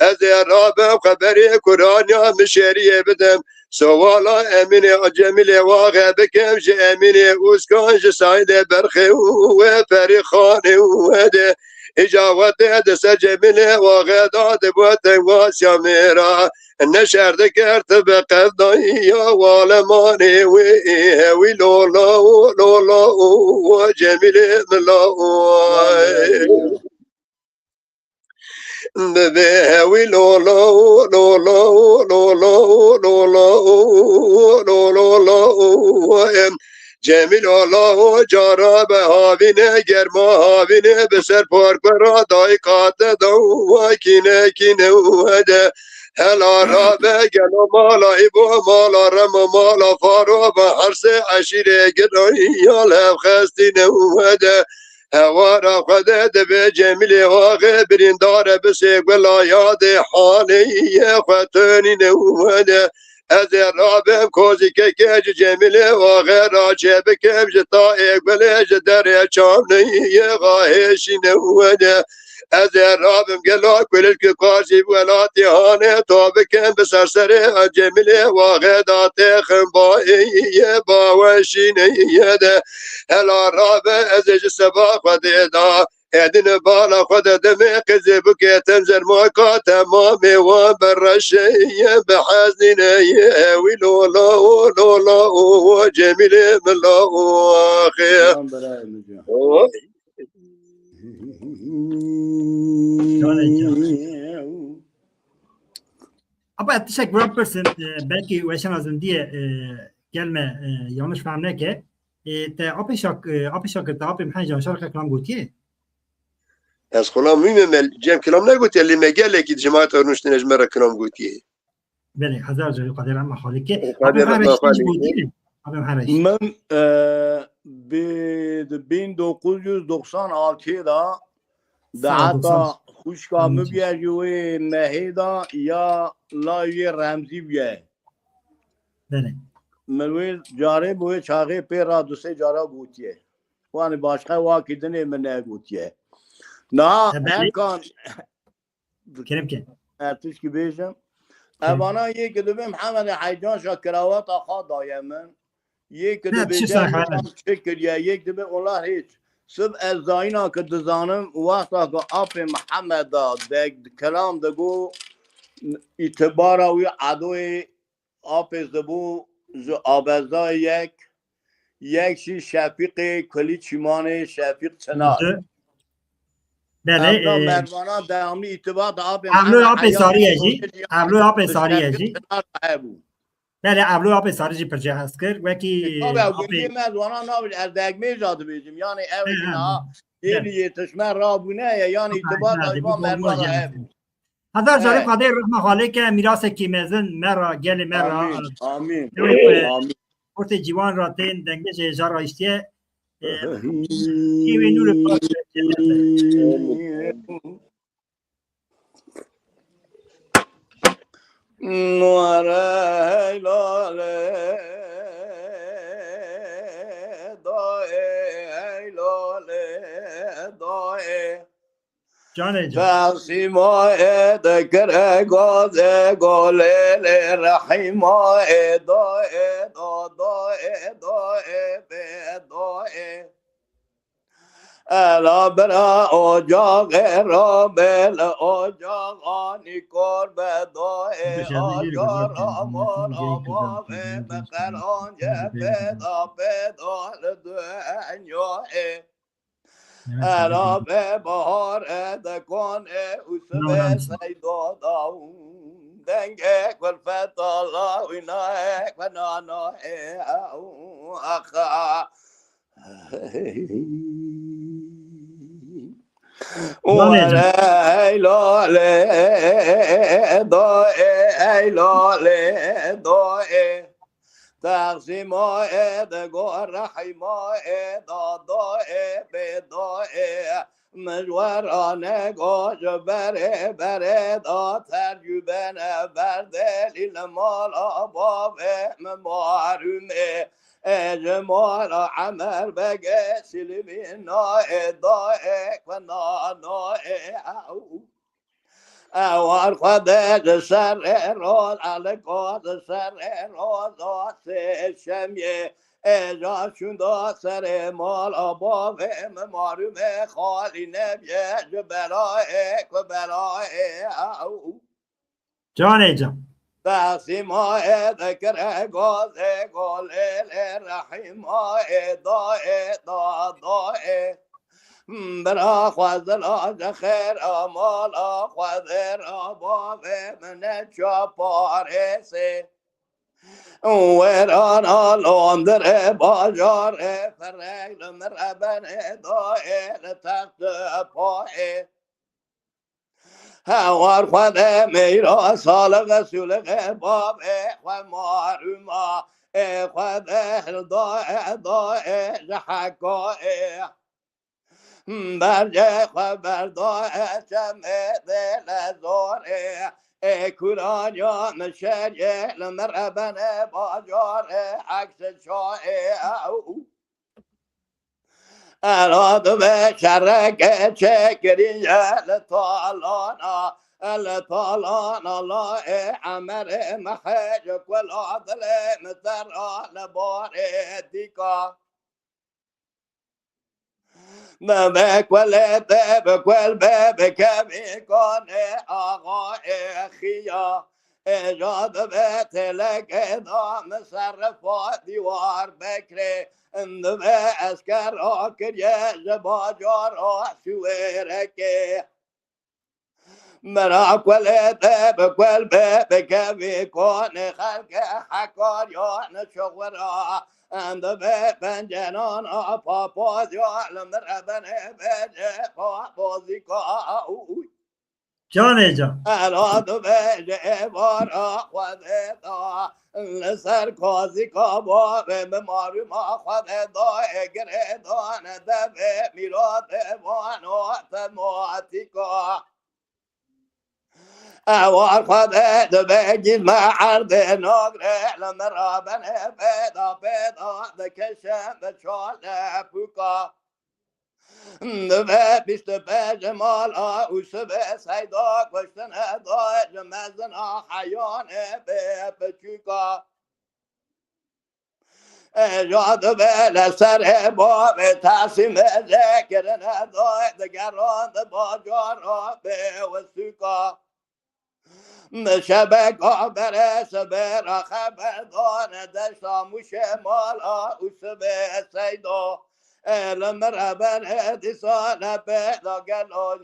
از راب خبری قرآن مشریه بدم سوالا امین جمیل واقع بکم ج امین اوسکان ج ساید برخی و پریخان و ده اجاوت دست جمیل واقع داد بود واسیا میرا نشرد کرد به قضایی والمانی وی لولا لولا و جمیل ملا وی لولا لولا لولا لولا لولا جمیل الله جارا به هاوینه گرما هاوینه به سر پارک برا دای قاده دو کینه کینه وده هلا را به گلو مالا ایبو مالا رم مالا فارو به حرس عشیره گرایی یا لب خستینه وده هوا را خود به جمیل واقع بریندار بسی گلایاد حالی خطونی نومده از رابم کوزی که گج جمیل واقع را چه بکم جتا اقبلش در چام نیه غاهشی نومده از رابم گلا کلیل که قاضی ولاتی هانه تا بکم به سرسر جمیل واقع دات خنبایی باوشی نیده هلا رابه از سبا خود دا ادن بالا خود دم قزی بکه تنزر موکا تمامی و برشی بحزنینه وی لولا لولا و جمیل ملا آخی Ama teşekkür ederim. Belki Veşan Azim diye gelme yanlış fahmine ki تا آپشا کرد آب محن جانشار کلام گوتیه از خلا میمه جم کلام نگوتی اللي مگله کی جماعت ارنشت نجمره کلام گوتی بله هزار جای قادر هم خالی که آب قادر محن رحمه رشتیج خالی. گوتیه آب محن رشت من به 1996 دا دعتا خوشکا مبیجوی مهیدا یا لایوی رمزی بیه بله ملوی جاره بوی چاقی پی را دو سه جاره گوتیه وانی باشقه واکی دنی من نگوتیه نه امکان کریم که ارتش کی بیشم اوانا یک دوبه محمد حیجان شاکراوات آخا دایمن یک نه، دوبه چی سرخواه شکریه یک دوبه الله هیچ سب از زاینا که دزانم وقتا که آپ محمد دا کلام دگو اعتبارا وی عدوی آپ زبو ز آبزا یک شی شفیق کلی چیمان شفیق چنار بله ابنا مروانا دامی اعتبار آب ابلو آب ساری جی ابلو آب ساری جی بله ابلو آب ساری جی پرچه هست کرد وکی آب مروانا نابل از دگمه جاده بیجیم یعنی اولینا یه تشمر را بونه یعنی اعتبار دایما مروانا هبو هزار جاری قادر رحمه خالی که میراث کیمزن مرا گل مرا آمین پورت جیوان را تین دنگه جار رایشتیه کیوی نور پاس نواره لاله دای لاله دای جانه جان تقسیمای دکر گازه گوله رحیمای دای دای دای دای الا برا اجاق رابل اجاقانی کربه دای آجار آمان آباق بقران جفدا پیدا لدنیای الا به بهار دکان اسبه سیدا داون دنگه کلفت الله و نایک و نانای اخا ای لاله دای ای لاله دای تقسیمای دگو رحیمای دادای بدای مجورانه گوش بره بره دا ترجیبه نبر دلیل مال باب معرومه اجمال عمر بگه سلمی نای دای و نانای اوار خودش سر روز علکات سر روز آسه شمیه اجاشون دا سر مال آباب معروم خالی نبیه جبرای و برای او جانه جان تقسیمای ذکر گازه گولیل رحیمای دای دای برا خوزل آج خیر آمال خوزر آباب من چاپارسی ویران آلوندر باجار فرقل مربن دائل تخت پای هوار خود میرا سالق سولق باب و معروما خود دائل جحکای برجه خبر دائل جمع دل زوره کوران یا مشجل مربن باجار عکس شای او اراد به شرک چکری الطالانا الطالانا الله عمر محج کل عدل متر بار دیکا بکل بکل بکمی کنه آقا خیا ایجاد به تلک دام صرفا دیوار بکره اندوه اسکر آکر یه زباجار آسویرکه مرا کل بکل بکمی کنه خلق حکار یا نشغورا اند به پنجنان پاپاز یا لمربن به پاپازی کا جان جان الاد به بارا خود دا لسر کازی کا با به مارو ما خود دا اگر دان به میراد وانو تماتی کا اوار خود بگید معرض ناگره لمرابن پیدا دکشم به چال پوکا به 25 مال اوش به سیدا کشتن دای جمزن حیان به پچوکا اجاد به لسر با به تحسیم ذکرن دای دگران باجار به وسوکا شبکا برس برا خبردان دشتاموش مالا اوش به سیدا لمربن دیسان پیدا گلون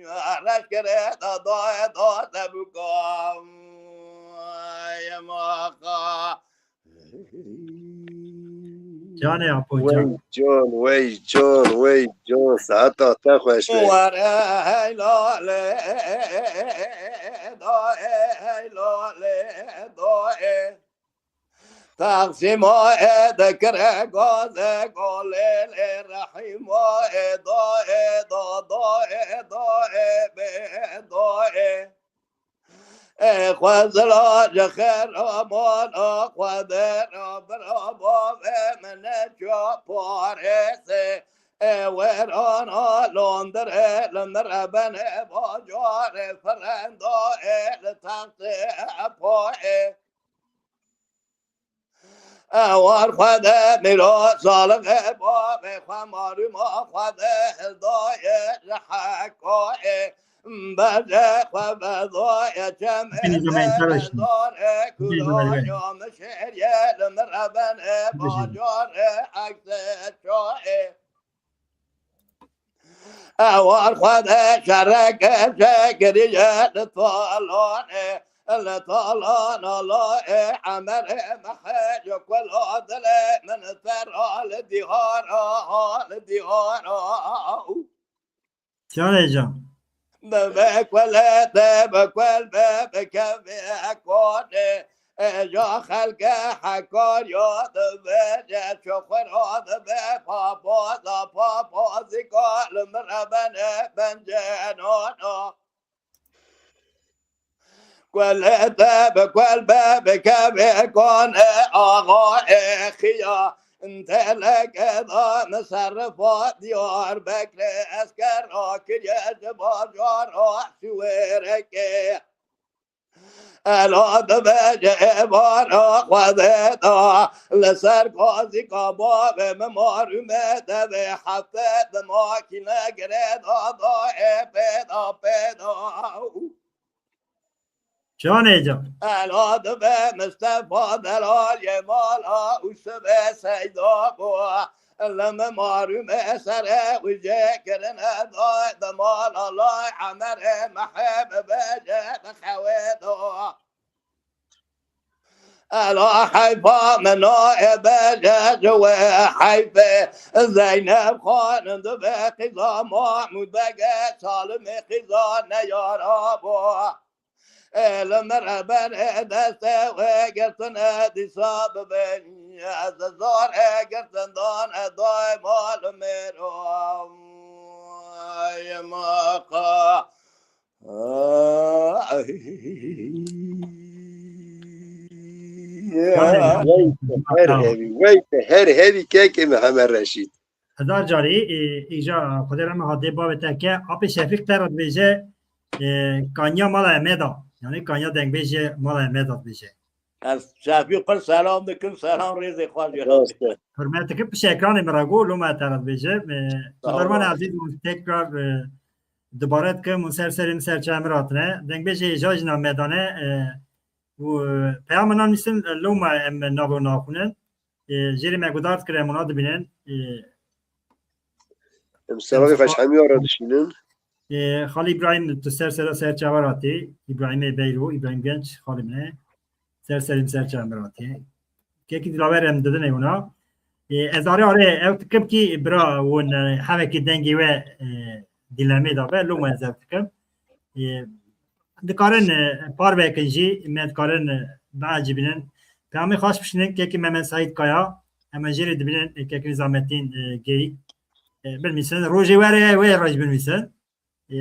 عرش کرد دا تبکام یماقا جان اپو جان وی جان ساعت تا خوش بی وره هیلاله دائه دائه تقسیم ذکر گاز گلیل رحیم دائه دائه به دائه خوزلا جخر آمان خود را برا با من جا پارسه وران لندر لمربن باجار فرندائه لتخت پائه اوار خود میرا سالق با خماری ما خود هدای حکای بده خود دای جمع دار کلانیا مشهریه لمربن باجار عکس چای اوار خود شرک شکریه لطالانه لطالان الله عمر محج كل عدل من ثرى لديهار جان جان بكل بكل بكم أكون جا خلق حكار ياد بجا شخر عاد بابا زكال مربن بنجانون كل باب كان آقا خيا انت لك ذا مصرفات ديار بكر اسكر راكل يا جبار سويرك الاد بجبار خذتا لسر قاضي قباب ممارمه به حفظ ماكينه گرد پیدا جان جان الاد به مصطفى دلال یمال اوش به سیدا بوا لم مارم سر وجه کرن دمال الله عمر محب بجه خویدا الا حیفا منائب جوه حیفه زینب خانند به قضا محمود بگه سالم قضا نیارا بوا لمربن دست گرتن دیساب بین از زار گرتن دان دای مال میرم ماقا هر هیوی که محمد رشید هزار جاری ایجا خودم هاده باب تکه آپ شفیق ترد بیجه کانیا مال امیدا یعنی کانیا دنگ بیجه مال امیداد بیجه از شفیق پر سلام دکن سلام ریز خواهد حرمت که پیش اکران مراگو لومه ترد بیجه درمان عزیز تکرار دوباره که من سر چمرات نه دنگ بیجه ایجاج نامیدانه و پیامنان میسن لومه ام نابو ناخونن جیری مگودارد که اموناد بینن سراغ فشحمی ها را دشینن خالی ابراهیم تو سر چمراتی ابراهیم بیرو ابراهیم گنج خالی منه سر چمراتی که کی دلاور هم دادن اونا ازاره آره او تکم کی برا ون همه کی دنگی و دیلمی دا به لو منظر تکم دکارن پار بکنجی من دکارن بعضی بینن پیامی خاص بشنن که ممن سعید کایا اما جری دبینن که نظامتین گی بالمیسن روزی وره و راج بالمیسن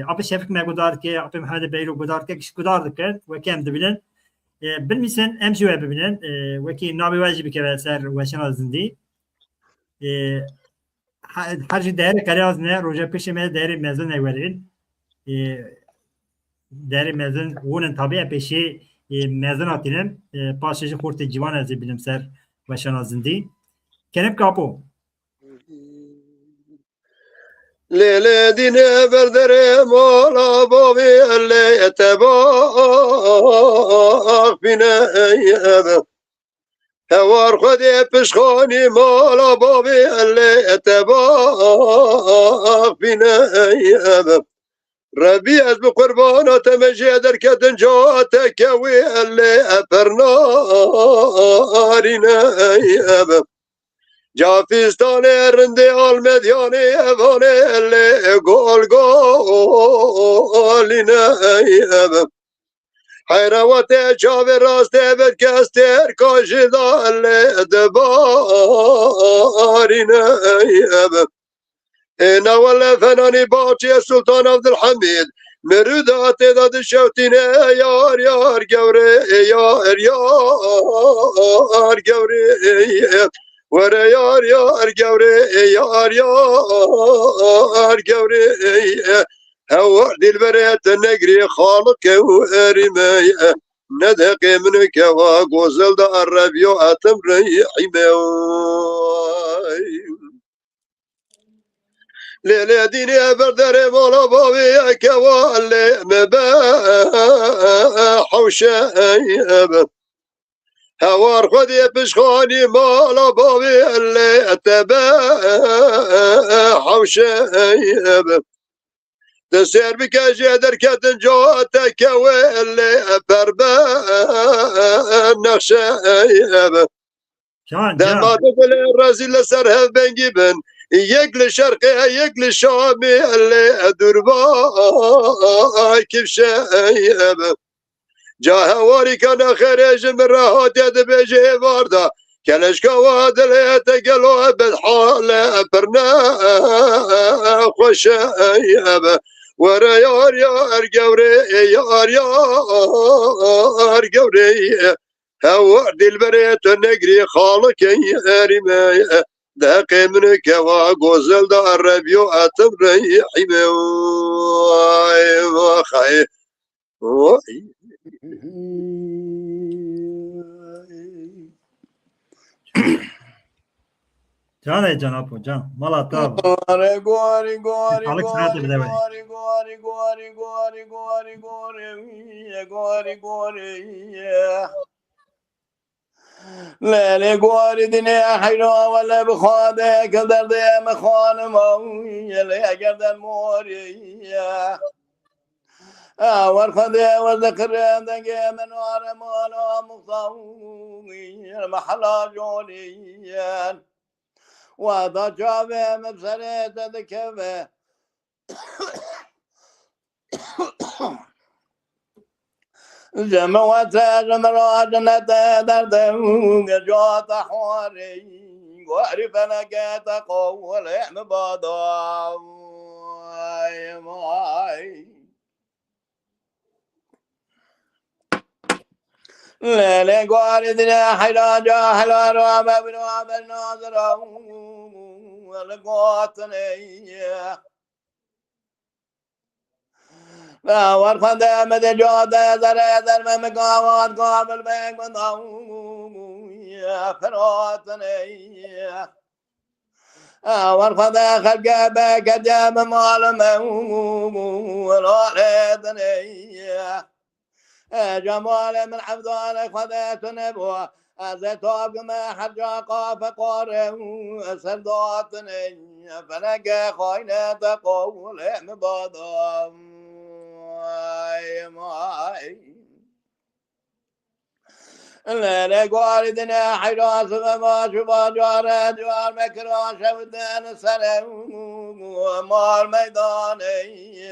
آپ شفق مگودار که آپ محمد بیرو گودار که کش گودار دکن و کم دبینن بالمیسن امشو ببینن و کی نابی واجبی که سر وشنا زندی هر جی دایره کاری از نه روزه پیش می دایره مزن نگورین دایره مزن ونن طبیعه پیشی مزن آتینم پاسش خورد جوان از بینم سر وشنا زندی کنم کاپو لیلی دینه بردره مالا بابی اللی اتباق بینه ایبه هوار خودی پشخانی مالا بابی اللی اتباق بینه ایبه ربی از بقربانات مجی در کتن جاتك وی اللی اپرنارینه ایبه جافستان رندی آلمدیانی افانی اللی گول گولینه ایبه حیروات چاوی راسته بد کستر کاشیدا اللی دبارینه ایبه اینا ولی فنانی باچی سلطان عبدالحمید مرودات داد شوتینه یار یار گوری یار یار گوری وره یار یار گوری یار یار گوری هوا دل بريت نقري خالق وارمي ندقي منك وغوزل دا الربيو اتم ريحي ليلة ديني بردري مولا بابي كوالي مبا حوشي هوار خودي بشخاني مولا بابي اللي اتبا حوشي دسير بكاجي دركت جواتك واللي بربا نخشي دما تقول الرازي لسرها بنجيبن يقل شرقي يقل شامي اللي دربا كيف شايب جا هواري كان خرج من راهات يد بيجي واردا كلش كواد اللي تقلوا بالحال برنا خوشايب ورا يار يار قوري يار يار قوري هوار دي البريت النقري خالك يارمي داقي منك وغوزل دا الربيو اتم ريحي وخاي جان ہے جناب جان مالا تاب گوری گوری گوری خالق سنات بده ولی گوری گوری گوری گوری گوری گوری گوری لیلی گوری دنیا حیرا ولی بخواده که درده مخانم یلی اگر در موری ورخده وذكر دنگه منوار مالا مقصوی محلا جوليا وضع جابه مبصره تذكبه جمعت جمرات نتا دردو جات حواري وعرف نكات قول مبادا ماي لا قاردنا حلا جاهلا رام بن عبد الناظر ولقاتني لا ورخد مد جاد زر در مقامات قابل بك يا فراتني ورخد خلق بك جاب مال ولا لدني جمال من حفظان خذت نبوة أزتوب ما حجا قاف قاره سرداتني فنقى خاينة تقول مبادام لقواردنا حراس وما شبا جارة جوار مكرا شودن سر مار ميداني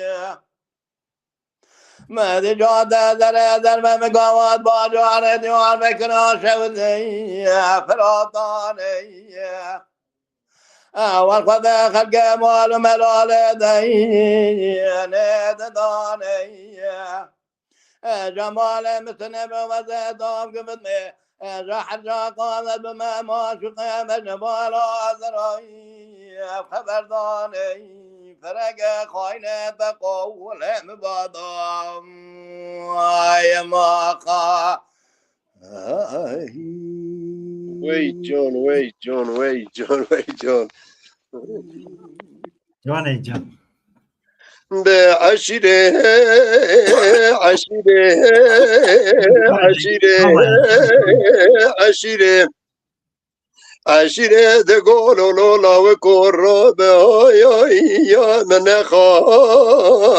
مدی جاده در مقامات با جوار جوار مکرا شودن فراتاني اول خود خلق مال ملال دینه داني جمال مثل وزدام قبض مي راح قامت بما ما شقى مجمال عذرائي خبرداني فرق خاينة بقول مبادام يا ماقا Wait, John, wait, John, wait, John, wait, John. جوان جان بعشره عشره عشره عشره عشره ده قولوا لولا وكرب يا من خابنا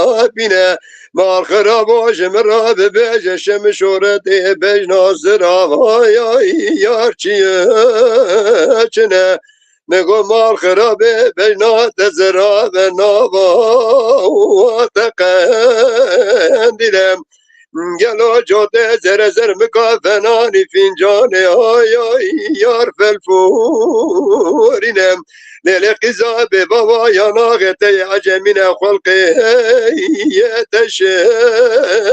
ما الخراب وشمر ببيج شمشورتي بيج ناصر يا چنه نگو مال خرابه بجنا تزراب نابا و تقندیلم گلو جوته زر زر مکافنانی فینجانه آی یار فلفورینم لیل قضا به بابا یا ناغته عجمین خلقه تشرینم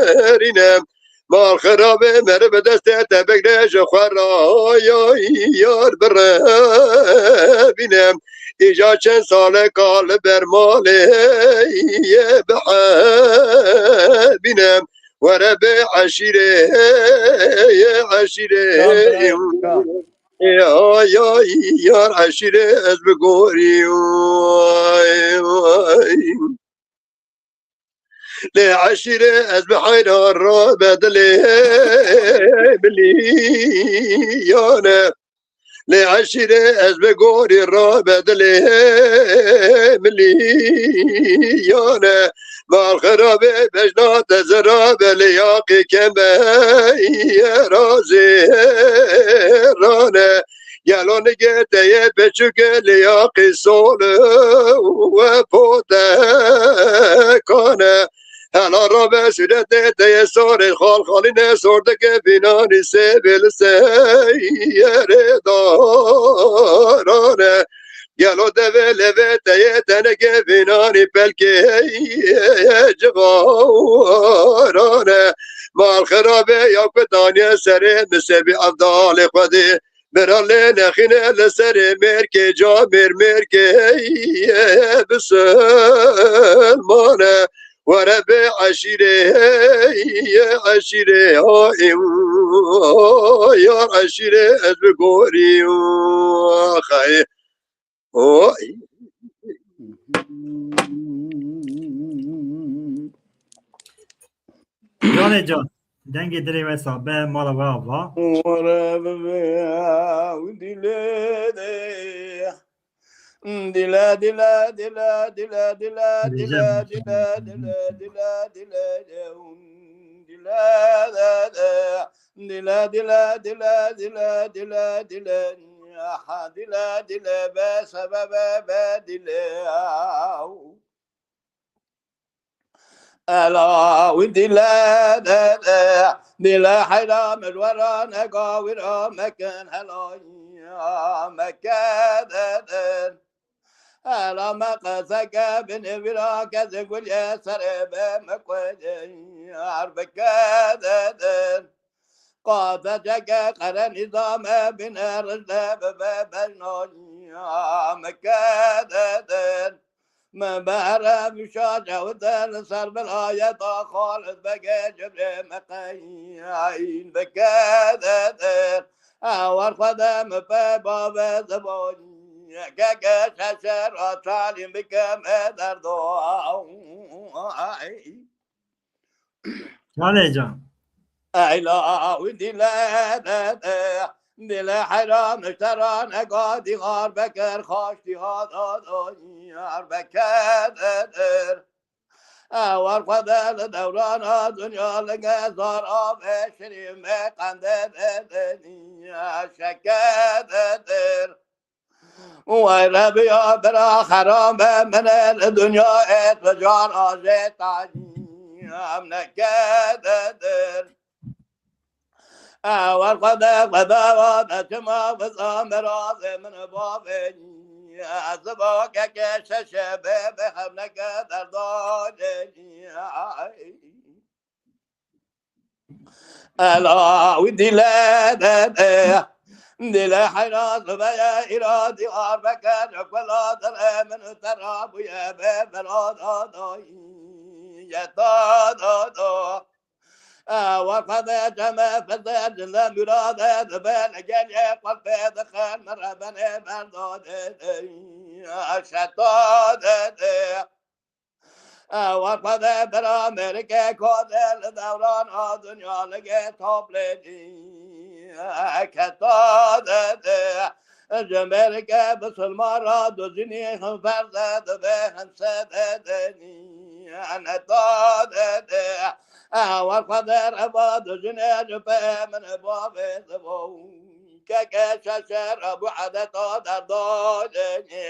مال خرابه مر به دست تبگرش خورا یار بره بینم ایجا چند سال کال بر ماله بحر بینم وره به عشیره یار عشیره از بگوری لعشيرة أذبحين الرابد مليانة لعشيرة أذبقوري الرابد مليانة مع الخرابة بجنات زراب لياقي كما رازي رانا يالون جيتي بچوك لياقي صول وفوتا كانا هلا رابع سودته تيسار خال خالين سردك بناني سبل سير دارانه يالو دبل بيته تنك بناني بلكي جغارانه مع الخرابة يا قداني سري مسبي أفضال خدي برالي نخينة لسري ميركي جامير ميركي بسلمانه ورب عشيرة عشيرة يا عشيرة أزبقوري خاي جان جان دنگ دلی و صابه مالا و آبا ورب دلا دلا دلا دلا دلا دلا دلا دلا دلا دلا دلا دلا دلا دلا دلا دلا دلا دلا بسبب بدلا ألا ودلا دلا حرام الورى نقاور مكان هلا مكان ألا ما قاسك بن براك تقول يا سرب مكوين عربك قافتك قرن نظام بن رجل ببنون مكان ما بعرف شاجة ودن صار بالآية خالد بقى جبر مقاين بكادر أور خدم بباب زبون كاكا شاشر أطالي بكم دردو جان جان أيلا ودي لا دل حرام اشتران اقادي غار بكر خاشتي هذا يار بكر اول قدر دوران دنیا لگه زار آب شریم قنده دنیا شکر در وای ربی برا خرام من دنیا اتجار آجه تاجیم نکد در اول قدر قدوات شما بزام راز من بابنی از با که ششه بخم نکد در دادنی الا و دل حیران بیا ایرادی آر بکر کلا در من تراب یا ببراد دایی یتا وقد جمع فزر جل مراد بين جل قلب دخل مربن برداد شتاد وقد برا امریکا کادل دوران دنیا لگه تابلدی کتاد امریکا بسلمان را دوزینی هم فرزد به هم سددنی انتاد اول قدر عباد جناج من باب زبون که ششر ابو عدتا در دادنی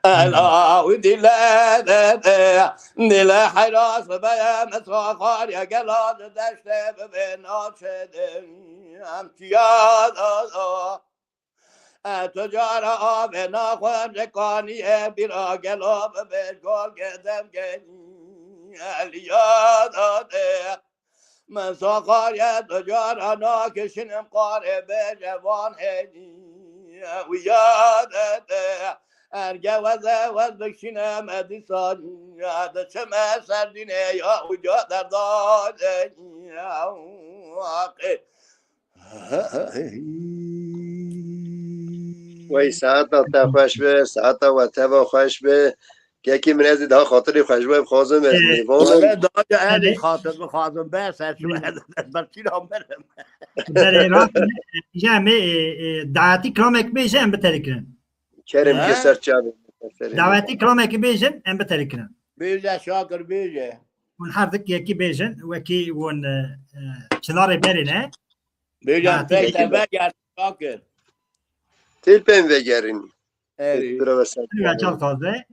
الا و دل حراس بیا مساخار یا گلاد دشته ببینات شده امتیاز تجار آب ناخون رکانی بیرا گلاب به گل گدم گنی الیاد آده من ساخار تجار ناکشنم قاره به جوان هنی و یاد آده ارگه وز بکشنم ادیسانی یاد چمه سردینه یا اوجا در دادنی وای ساعت تا خوش به ساعت و تا خوش به که کی من از ده خاطر خوش به خازم از ولی میوان داج علی خاطر بخوازم برسه شو برچی را برم در ایران جمع دعوتی کلامک بیشن بترکن کرم که سرچاوی دعوتی کلامک بیشن ام بترکن بیجه شاکر بیجه ون هر دک یکی بیشن وکی ون چنار برینه بیجه فکر بگرد شاکر تیل پیم وگرین اری برو بسن چال تازه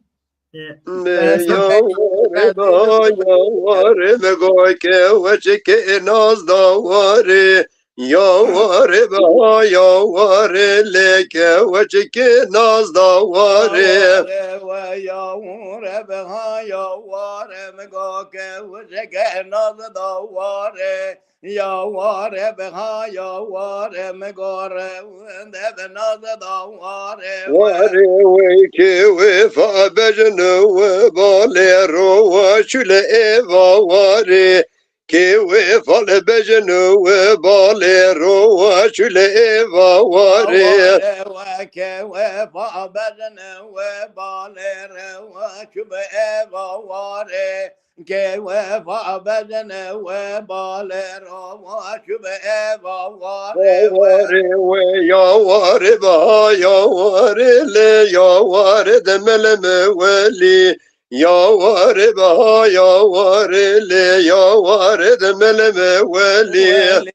یاواره بگوی که وچه که ناز داواره یاواره با یاواره لیکه وچه که ناز داواره و یاواره بها یاواره مگو که وچه که ناز داواره یاواره بها یاواره مگوره ونده به ناز داواره واره وی که وفا بجنه و باله رو و چله ایوا واره که وفا بجنه و باله رو و چله ایوا واره و که وفا بجنه و باله رو و چله ایوا واره که وفا بجنه و باله رو و چله ایوا واره واره وی یاواره با یاواره لی یاواره دملم ولی یاواره با یاواره لی یاواره دملم ولی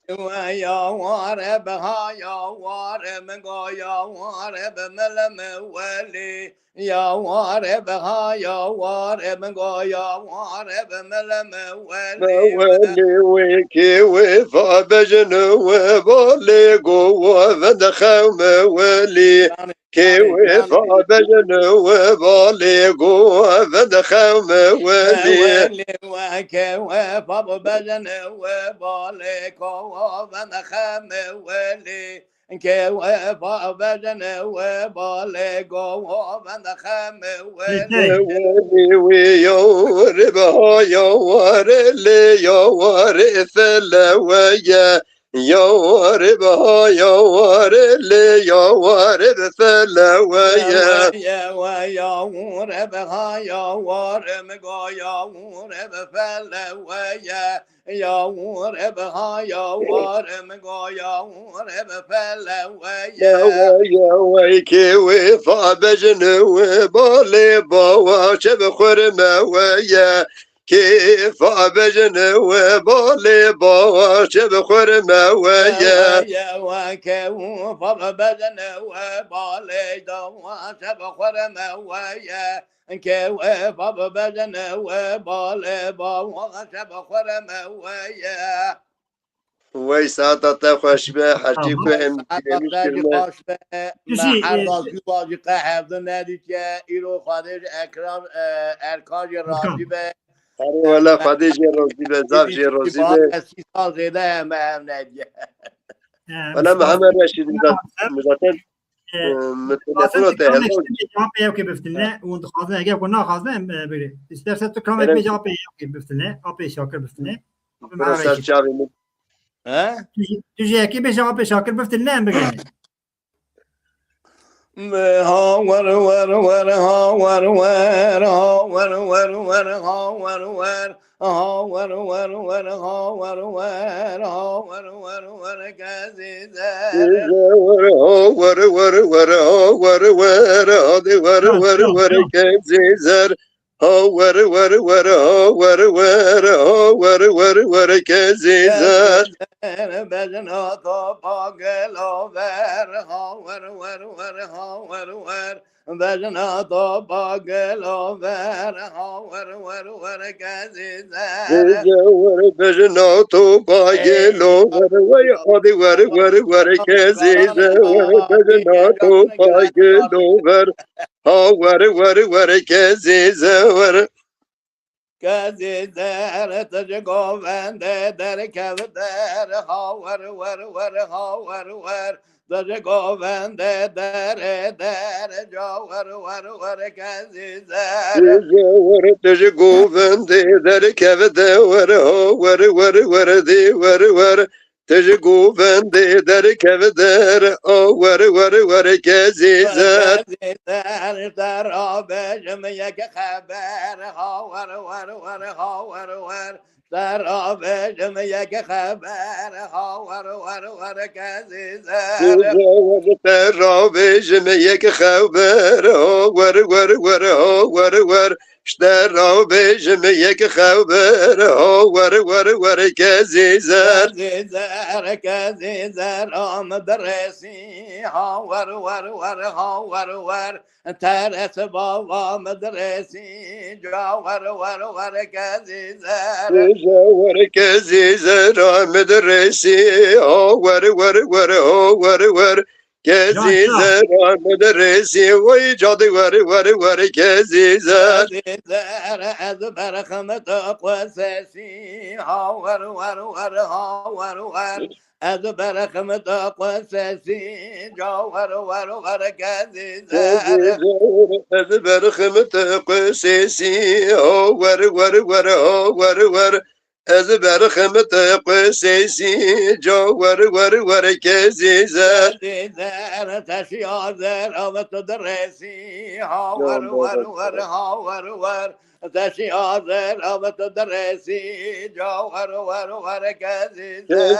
و یاواره بها یاواره مگو یاواره بملم ولی یاواره بها یاواره مگو یاواره بملم ولی ولی وی که وفا بجنه و باله گو و دخوم ولی که وفا بجنه و باله گو و دخوم ولی و که وفا بجنه و باله گو و دخوم ولی که وفا بجنه و باله گو و دخوم ولی ولی وی یاواره با یاواره لی یاواره فلویه یاواره با یاواره لی یاواره فلویه و یاواره بها یاواره مگو یاواره بفلویه يور بها يور مقا يور بفلوية يا ويكي وفا بجن وبالي باوا شبخور مويا كيف بجن وبالي باوا شبخور مويا يا وكيف بجن وبالي دوا شبخور مويا كيف بجن وبالي باوا شبخور مويا ويساتا تخش به حجي كوهم حتی خوش به محل راجی قهرد ندی که ایرو خادش اکرام ارکاج راجی به ولا خديجة روزي به زوجي روزي به 30 سال زیده هم ندی ولا محمد رشيد مزاتن متلفون تهلا جواب پیدا که بفتنه اون خوازه اگه کنه خوازه بگیری استرس تو کام یک جواب پیدا که بفتنه آپ شاکر بفتنه فرصت جاوی تو یکی به جواب شاکر بفتنه بگیری ها ور ور ور ها ور ور ها ور ور ور ها ور ور ها ور ور ور ها ور ور ها ور ور ور کزیزر ور ور ور ها ور ور هادی ور ور ور کزیزر ها ور ور ور ها ور ور ها ور ور ور کزیزر بجنا تو پاگلو ور ها ور ور ور ها ور ور بجنا تو پاگلو ور ها ور ور ور کزیزر ور بجنا تو پاگلو ور ور هادی ور ور ور کزیزر ور بجنا تو پاگلو ور ها ور ور ور کزیزر کزیزر تج گوونده در کودر ها ور ور ور ها ور ور تج گوونده در جا ور ور ور کزیزر ور تج گوونده در کودر ور ها ور ور ور دی ور ور تج گوونده در کودر آ ور ور ور کزیزر در آبجم یک خبر ها ور ور ور ها ور ور در آبجم یک خبر ها ور ور ور کزیزر در آبجم یک خبر ها ور ور ور ها ور ور در آبجم یک خبر ها ور ور ور کزیزر کزیزر آمد رسی ها ور ور ور ها ور ور ترس بابا مدرسی جا ور ور ور کزیزر ور کزیزر آمد رسی ها ور ور ور ها ور ور کزیزر آمد رسی وی جادی ور ور ور کزیزر از برخمت قصصی ها ور ور ور ها ور ور از برخمت قصصی جا ور ور ور کزیزر از برخمت قصصی ها ور ور ور ها ور ور از برخمت قصصی جا ور ور ور کزیزر تشیازر آمد درسی ها ور ور ور ها ور ور تشیازر آمد درسی جا ور ور ور کزیزر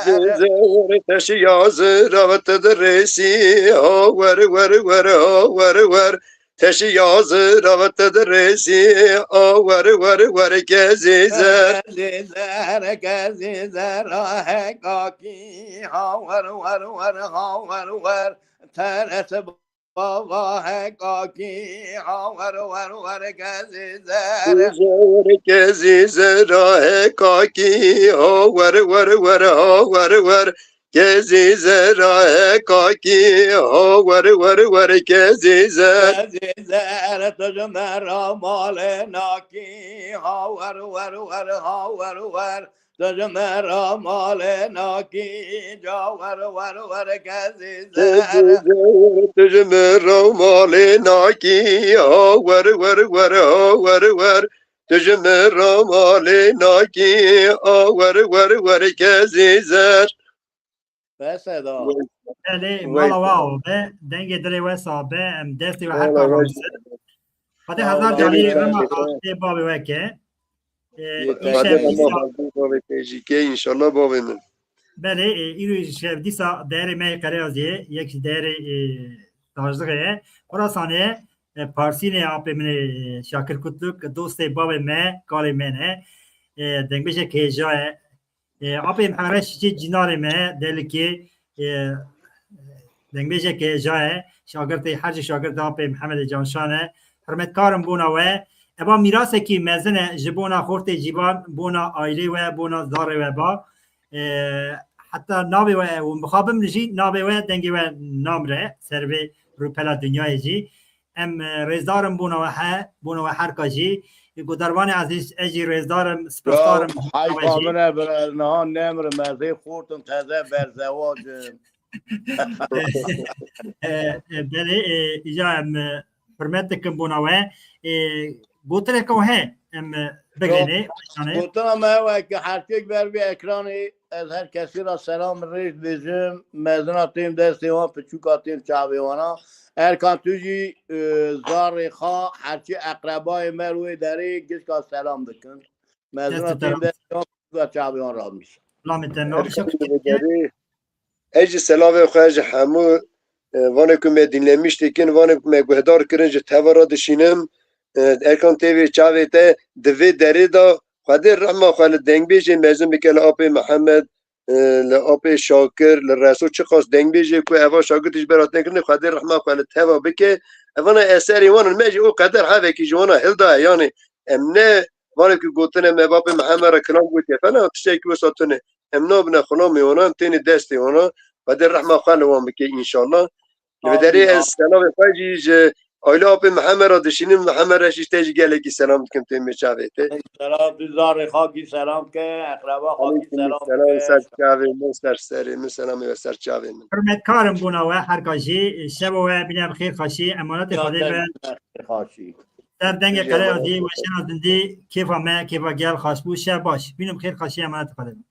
تشیازر آمد درسی ها ور ور ور ها ور ور تشیازر آمد درسی ها ور ور ور کزیزر کزیزر راه کاکی ها ور ور ور ها ور ور ترس بابا کاکی ها ور ور ور کزیزر کزیزر راه کاکی ها ور ور ور ها ور ور کزیزر راه کاکی ها ور ور ور کزیزر کزیزر تجم را مال ناکی ها ور ور ور ها ور ور تجم را مال ناکی جا ور ور ور کزیزر تجم را مال ناکی ها ور ور ور ها ور ور تجم را مال ناکی ها ور ور ور کزیزر بسدا بله مالا واو به دنگ دلی و صابه ام دستی و هر کار روزه خاطر هزار جانی رما خاطر باب وکه خاطر اما بازی بابه تیجی که انشالله بابه من بله ایرو شب دیسا داره می قریازی یک داره تاجدقه خراسانه پارسی نه آپ من شاکر کتلوک دوست باب من کار منه دنگ بشه که جای آپ همراش چی جنار من دل که دنگ بشه که جای شاگرد حج شاگرد آپ محمد جانشانه حرمت کارم بونا و ابا میراث کی مزن جبونا خورت جیبان بونا عائله و بونا دار و با حتی ناوی و مخابم نجی ناوی و دنگی و نامره سربی روپلا دنیای جی ام رزدارم بونا و هر کاجی گودروان عزیز اجی رزدارم سپاسدارم های کامنه بر نهان نمر مزه خورتم تازه بر زواجم بله ایجا ام حرمت کم بونا و گوتره که هه ام بگینه گفتم ما که هر یک بر بی اکرانی از هر کسی را سلام ریز بیزم مزناتیم دستی وان پچوکاتیم چاویوانا ارکان توجی زار خوا هرچی اقربای مروی داری گیش که سلام بکن مزناتیم دستی وان پچوکات چاویوان را میشه ایج سلاوه خواهج همو وانه که می دینلمیشتی کن وانه که می گوهدار کرنج تورا دشینم ارکان تیوی چاوی ته دوی دری دا خواهده رحمه خواهد دنگ بیجی مزن بکل آپ محمد لآپ شاکر لرسول چه خواست دنگ بیجی که اوا شاکرتش برات نکنه خواهده رحمه خواهد توا بکه اوانا اثری وانا میجی او قدر حوه که جوانا هلده یعنی امنه وانا که گوتنه مباب محمد را کلام گوتی فنا تشتی که وسطنه امنا بنا خلا میوانا تینی دستی وانا خواهده رحمه خواهد وان بکه انشالله لبدری السلام فاجیج آیله آپ محمد را دشینیم محمد رشیش تیجی گله کی سلام کم تیم میچاویته سلام دوزار خاکی سلام که اقربا خاکی سلام سلام سر چاوی مستر سری مسلام و سر چاوی من حرمت کارم بونا و هر کاجی شب و بینم خیر خاشی امانت خدا و در دنگ قرار دی و شناسندی کیفا ما کیفا گل خاص بو شب باش بینم خیر خاشی امانت خدا